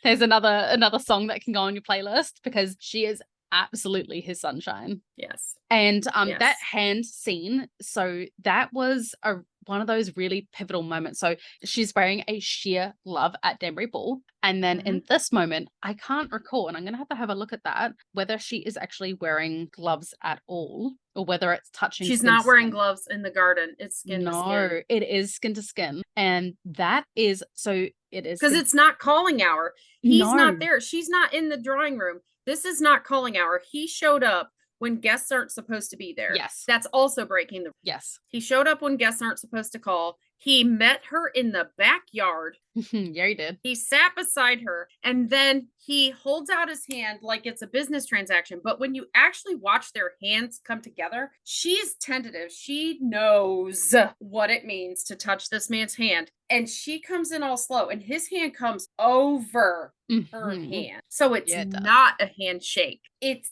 There's another song that can go on your playlist, because she is absolutely his sunshine. Yes. And that hand scene, so that was one of those really pivotal moments. So she's wearing a sheer glove at Danbury Ball. And then in this moment, I can't recall, and I'm going to have a look at that, whether she is actually wearing gloves at all or whether it's touching. She's not wearing gloves in the garden. It's skin to skin. No, it is skin to skin. And that is, so it is. Because it's not calling hour. He's not there. She's not in the drawing room. This is not calling hour. He showed up when guests aren't supposed to be there. Yes. That's also breaking the. Yes. He showed up when guests aren't supposed to call. He met her in the backyard. Yeah, he did. He sat beside her, and then he holds out his hand like it's a business transaction. But when you actually watch their hands come together, she's tentative. She knows what it means to touch this man's hand. And she comes in all slow, and his hand comes over her hand. So it's not a handshake. It's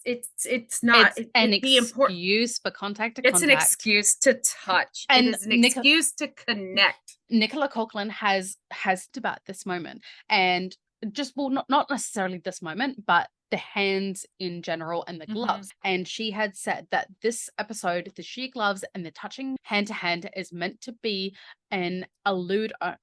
not. It's an excuse for contact to contact. It's an excuse to touch. And it is an excuse to connect. Nicola Coughlan has about this moment, and just, well, not necessarily this moment, but the hands in general and the gloves. And she had said that this episode, the sheer gloves and the touching hand to hand, is meant to be a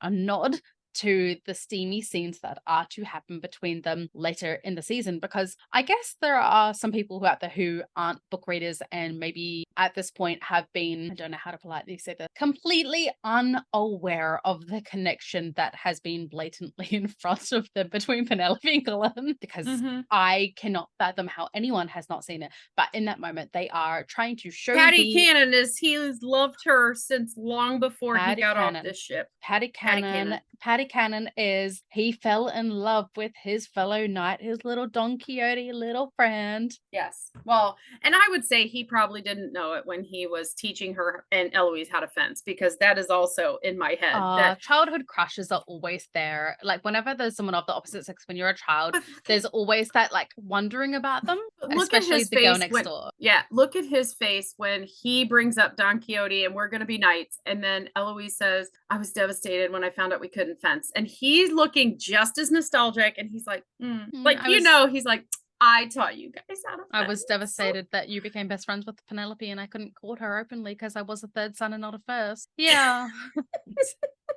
nod to the steamy scenes that are to happen between them later in the season. Because I guess there are some people out there who aren't book readers and maybe at this point have been, I don't know how to politely say this, completely unaware of the connection that has been blatantly in front of them between Penelope and Colin, because I cannot fathom how anyone has not seen it. But in that moment, they are trying to show Patty Cannon he's loved her since long before he got off this ship. Patty Cannon is, he fell in love with his fellow knight, his little Don Quixote little friend. Yes. Well, and I would say he probably didn't know it when he was teaching her and Eloise how to fence, because that is also in my head. That childhood crushes are always there. Like whenever there's someone of the opposite sex, when you're a child, there's always that like wondering about them, especially the girl next door. Yeah. Look at his face when he brings up Don Quixote and we're going to be knights. And then Eloise says, I was devastated when I found out we couldn't fence. And he's looking just as nostalgic. And he's like, he's like, I taught you guys how to fence. I was devastated that you became best friends with Penelope and I couldn't court her openly because I was a third son and not a first. Yeah.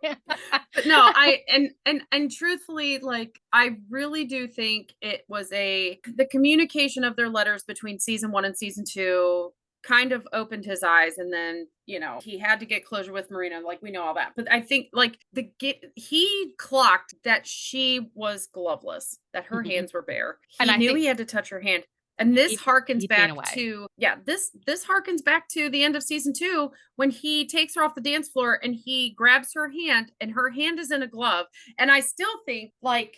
But no, and truthfully, like, I really do think it was the communication of their letters between season 1 and season 2 kind of opened his eyes, and then he had to get closure with Marina, like we know all that. But I think like he clocked that she was gloveless, that her hands were bare. He knew he had to touch her hand, And this harkens he'd been back away. to this harkens back to the end of season 2 when he takes her off the dance floor and he grabs her hand and her hand is in a glove. And I still think like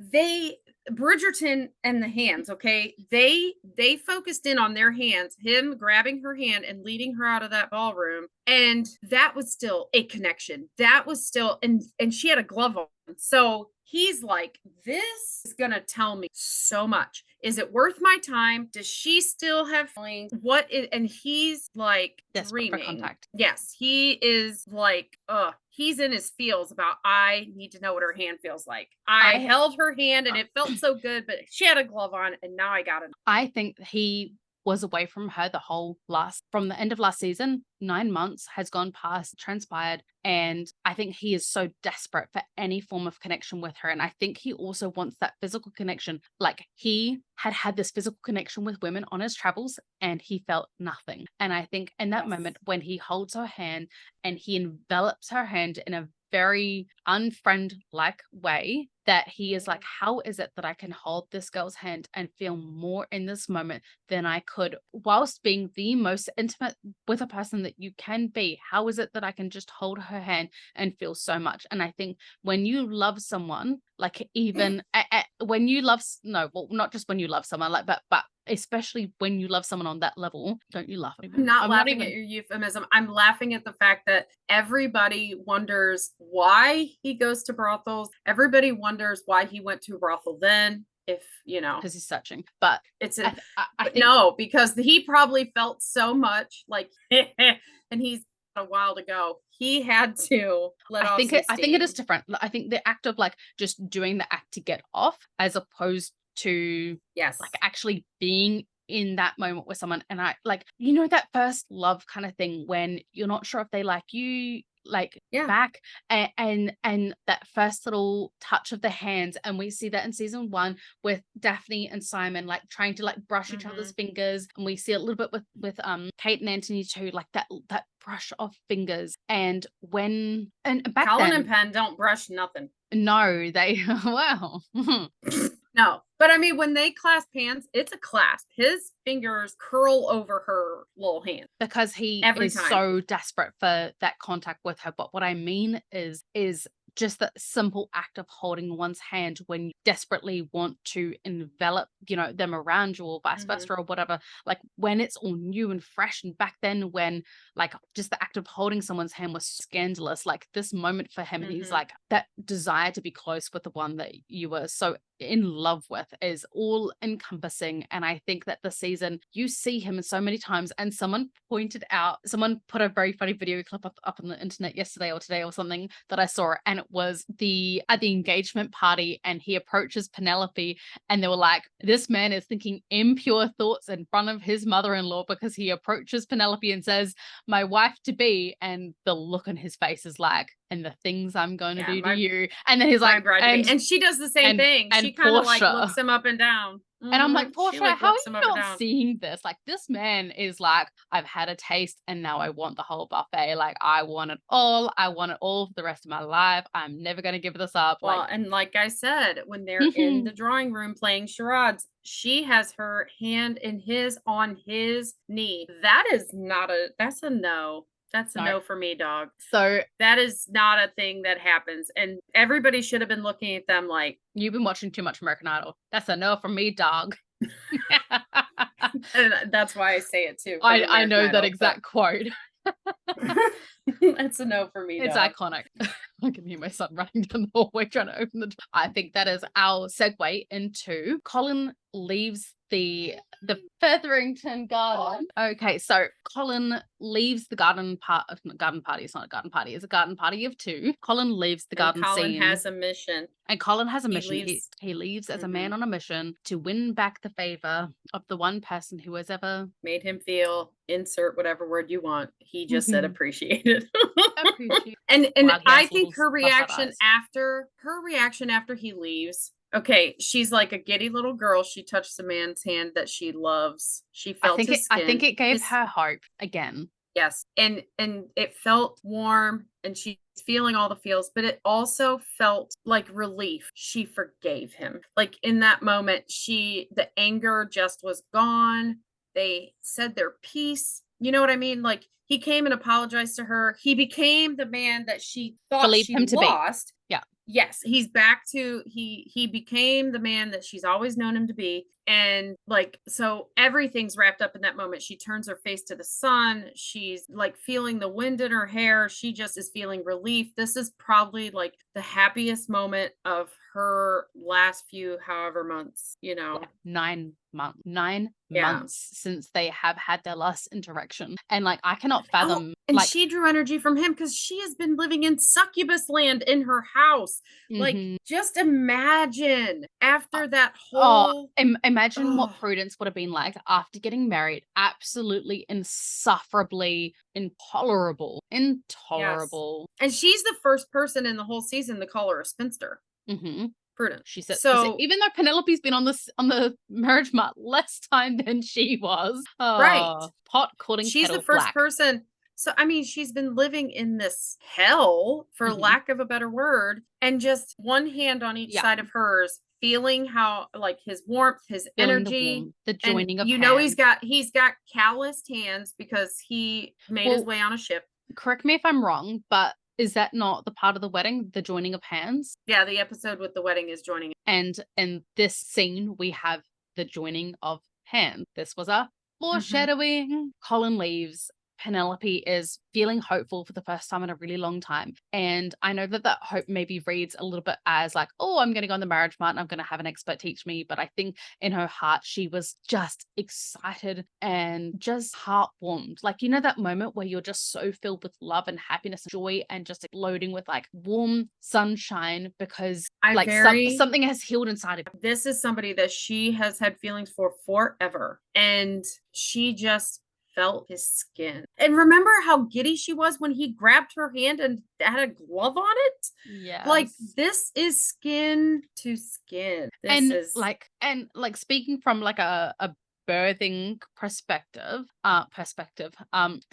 Bridgerton and the hands, okay, they focused in on their hands, him grabbing her hand and leading her out of that ballroom, and that was still a connection. That was still, and she had a glove on, so he's like, this is gonna tell me so much. Is it worth my time? Does she still have feelings? And he's like Desperate for dreaming. contact. Yes, he is like, he's in his feels about, I need to know what her hand feels like. I held her hand and it felt so good, but she had a glove on and now I got it. I think he was away from her from the end of last season. 9 months has gone past, transpired, and I think he is so desperate for any form of connection with her. And I think he also wants that physical connection. Like, he had this physical connection with women on his travels and he felt nothing. And I think in that moment when he holds her hand and he envelops her hand in a very unfriend-like way, that he is like, how is it that I can hold this girl's hand and feel more in this moment than I could whilst being the most intimate with a person that you can be? How is it that I can just hold her hand and feel so much? And I think when you love someone, like even when you love, no, well, not just when you love someone, like, but especially when you love someone on that level, don't you laugh? I'm not laughing at your euphemism. I'm laughing at the fact that everybody wonders why he goes to brothels. Everybody wonders why he went to a brothel then, if you know, because he's searching. But it's I think no, because he probably felt so much like, and he's a while to go. He had to let off some steam. I think it is different. I think the act of like just doing the act to get off, as opposed to like actually being in that moment with someone. And I like, you know, that first love kind of thing when you're not sure if they like you back, and that first little touch of the hands. And we see that in season 1 with Daphne and Simon like trying to like brush each other's fingers, and we see it a little bit with Kate and Anthony too, like that brush of fingers. And back Colin then, and Penn don't brush nothing. No, they well. No, but I mean, when they clasp hands, it's a clasp. His fingers curl over her little hand because he is time. So desperate for that contact with her. But what I mean is just that simple act of holding one's hand when you desperately want to envelop, you know, them around you, or vice versa, or whatever. Like when it's all new and fresh, and back then when like just the act of holding someone's hand was scandalous. Like this moment for him, and he's like, that desire to be close with the one that you were so in love with is all encompassing. And I think that the season you see him so many times. And someone put a very funny video clip up on the internet yesterday or today or something that I saw, and it was at the engagement party, and he approaches Penelope, and they were like, this man is thinking impure thoughts in front of his mother-in-law because he approaches Penelope and says, my wife to be, and the look on his face is like, and the things I'm going to do to you. And then he's like, and she does the same thing. She kind of like looks him up and down. And I'm like, Portia, like, how are you not seeing this? Like, this man is like, I've had a taste and now I want the whole buffet. Like, I want it all. I want it all for the rest of my life. I'm never going to give this up. Well, and like I said, when they're in the drawing room playing charades, she has her hand in his on his knee. That's a no. That's a no for me, dog. So that is not a thing that happens. And everybody should have been looking at them like, you've been watching too much American Idol. That's a no for me, dog. And that's why I say it too. I know that exact quote. That's a no for me. It's iconic. I can hear my son running down the hallway trying to open the door. I think that is our segue into Colin leaves the Featherington garden. Okay, so Colin leaves the garden party. It's not a garden party. It's a garden party of 2. Colin leaves the garden scene. Colin has a mission. And Colin has a mission. He leaves as a man on a mission to win back the favor of the one person who has ever made him feel, insert whatever word you want. He just said appreciated. And I think her reaction after he leaves. Okay, she's like a giddy little girl. She touched a man's hand that she loves. She felt his skin. I think it gave her hope again. Yes. And it felt warm and she's feeling all the feels, but it also felt like relief. She forgave him. Like in that moment, the anger just was gone. They said their piece. You know what I mean? Like he came and apologized to her. He became the man that she thought Believe she him to be. lost. Yeah. Yes, he's back to he became the man that she's always known him to be. And like, so everything's wrapped up in that moment. She turns her face to the sun. She's like feeling the wind in her hair. She just is feeling relief. This is probably like the happiest moment of her last few however months, you know. 9 months. 9 Yeah. months since they have had their last interaction. And like I cannot fathom and like she drew energy from him because she has been living in succubus land in her house. Like, just imagine after that whole imagine what Prudence would have been like after getting married. Absolutely insufferably intolerable. Yes. And she's the first person in the whole season to call her a spinster. Prudence. She said, so even though Penelope's been on the marriage mat less time than she was. Right. Pot calling she's kettle the first black. person. So, I mean, she's been living in this hell, for lack of a better word, and just one hand on each side of hers, feeling how, like, his warmth, his Feeling energy, the joining of you hands. know, he's got calloused hands because he made his way on a ship. Correct me if I'm wrong, but is that not the part of the wedding, the joining of hands? Yeah, the episode with the wedding is joining. And in this scene, we have the joining of hands. This was a foreshadowing. Colin leaves. Penelope is feeling hopeful for the first time in a really long time. And I know that hope maybe reads a little bit as like, oh, I'm going to go on the marriage mat and I'm going to have an expert teach me. But I think in her heart, she was just excited and just heartwarmed. Like, you know, that moment where you're just so filled with love and happiness and joy and just exploding with like warm sunshine because something has healed inside of you. This is somebody that she has had feelings for forever. And she just felt his skin. And remember how giddy she was when he grabbed her hand and had a glove on it? Yeah. Like, this is skin to skin. Speaking from like a birthing perspective,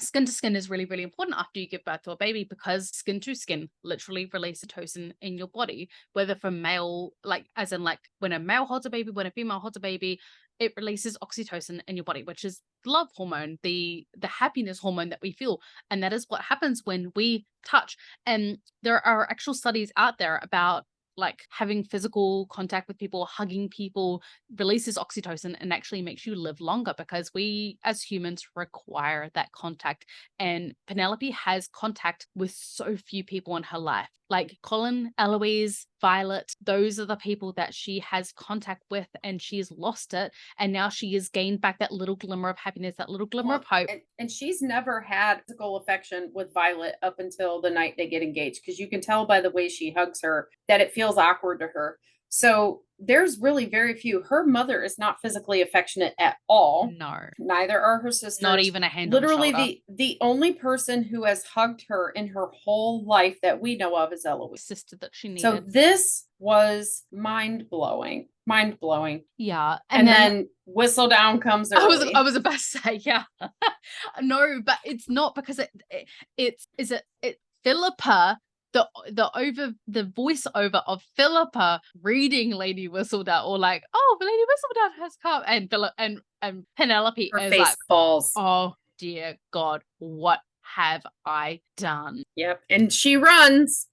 skin to skin is really, really important after you give birth to a baby because skin to skin literally releases oxytocin in your body, whether for male, like as in like when a male holds a baby, when a female holds a baby, it releases oxytocin in your body, which is love hormone, the happiness hormone that we feel. And that is what happens when we touch. And there are actual studies out there about like having physical contact with people, hugging people releases oxytocin and actually makes you live longer because we as humans require that contact. And Penelope has contact with so few people in her life. Like Colin, Eloise, Violet, those are the people that she has contact with and she's lost it. And now she has gained back that little glimmer of happiness, that little glimmer of hope. And she's never had physical affection with Violet up until the night they get engaged because you can tell by the way she hugs her that it feels awkward to her. So there's really very few. Her mother is not physically affectionate at all. No. Neither are her sisters. Not even a hand Literally, on the shoulder. the only person who has hugged her in her whole life that we know of is Eloise. Sister that she needed. So this was mind-blowing. Mind-blowing. Yeah. And then whistle down comes early. I was about to say, yeah. No, but it's not because it's Philippa, the voiceover of Philippa reading Lady Whistledown, or like, oh, Lady Whistledown has come, and Penelope her is face like, falls. Oh dear God, what have I done? Yep, and she runs.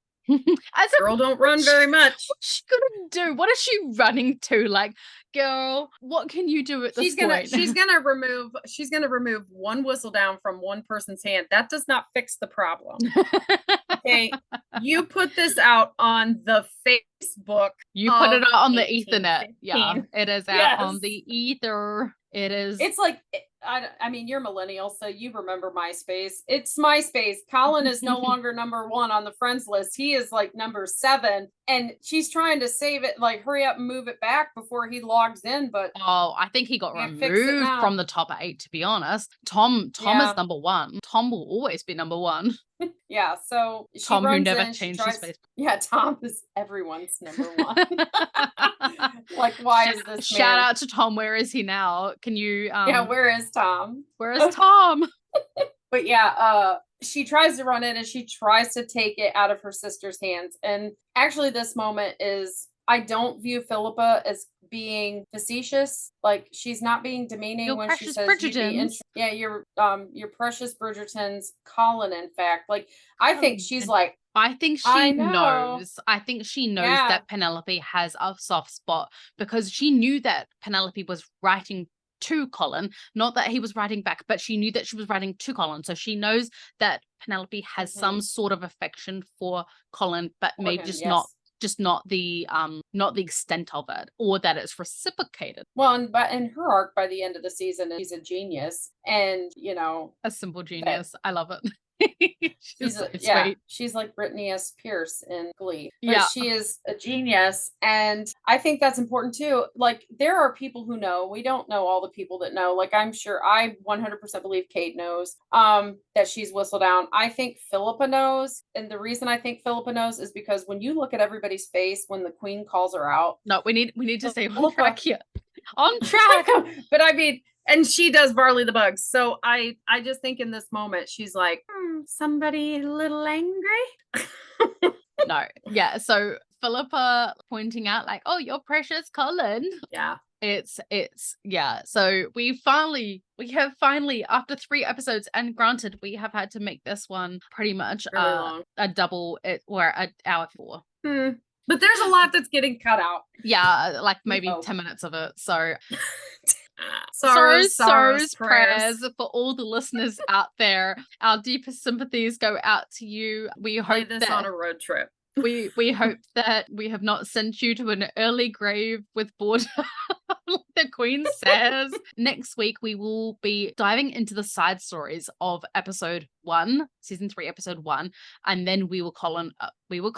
Girl don't run very much. What's she gonna do? What is she running to? Like, girl, what can you do at this point? She's gonna remove one whistle down from one person's hand. That does not fix the problem. Okay, you put this out on the Facebook. You put it out on the Ethernet. Yeah, it is out on the ether. It is. It's like, I mean, you're millennial, so you remember MySpace. It's MySpace. Colin is no longer number 1 on the friends list. He is like number 7, and she's trying to save it, like hurry up and move it back before he logs in. But I think he got removed from the top 8. To be honest, Tom is number 1. Tom will always be number 1. Yeah, so Tom, who never changed his face. Yeah, Tom is everyone's number 1. Like, why is this? Shout out to Tom. Where is he now? Can you? Yeah, where is Tom? Where is Tom? But yeah, she tries to run in and she tries to take it out of her sister's hands. And actually, this moment is, I don't view Philippa as being facetious. Like, she's not being demeaning Your when she precious says you'd be Bridgertons. yeah, your precious Bridgertons, Colin, in fact. Like, I think she's like, I think I she know. knows. I think she knows Yeah. that Penelope has a soft spot because she knew that Penelope was writing to Colin, not that he was writing back, but she knew that she was writing to Colin. So she knows that Penelope has some sort of affection for Colin, but For maybe him, just not the extent of it, or that it's reciprocated. Well, and but in her arc by the end of the season, she's a genius, and A simple genius. I love it. she's so yeah, sweet. she's like Brittany S. Pierce in Glee, but Yeah. she is a genius, and I think that's important too. Like, there are people who know. We don't know all the people that know. Like, I'm sure I 100% believe Kate knows that she's Whistle Down. I think Philippa knows, and the reason I think Philippa knows is because when you look at everybody's face when the queen calls her out, No, we need to stay on Philippa- track here. On track. But I mean, and she does Varley the Bugs. So I just think in this moment she's like, somebody a little angry. No, yeah. So Philippa pointing out like, oh, your precious Colin. Yeah. It's yeah. So we have finally after 3 episodes, and granted we have had to make this one pretty much Really long. a double or an hour 4. But there's a lot that's getting cut out. Yeah, like maybe 10 minutes of it. So sorrows, prayers for all the listeners out there. Our deepest sympathies go out to you. We hope this that on a road trip. we hope that we have not sent you to an early grave with boredom, like the Queen says. Next week we will be diving into the side stories of episode 1, season 3, episode 1, and then we will Colin on. We will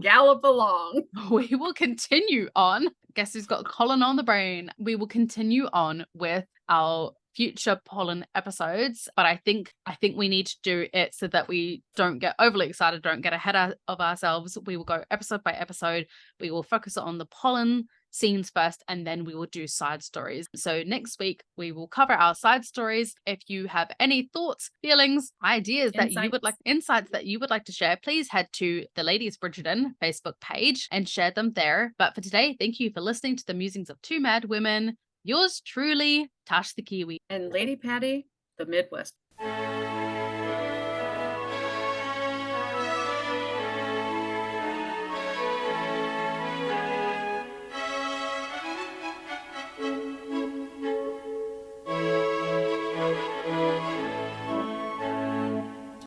gallop along. We will continue on. Guess who's got Colin on the brain? We will continue on with our future Polin episodes, but I think we need to do it so that we don't get overly excited, don't get ahead of ourselves. We will go episode by episode. We will focus on the Polin scenes first, and then we will do side stories. So next week we will cover our side stories. If you have any thoughts, feelings, ideas that you would like, insights that you would like to share, please head to the Ladies Bridgerton Facebook page and share them there. But for today, thank you for listening to the musings of 2 mad women. Yours truly, Tash the Kiwi. And Lady Patty, the Midwest.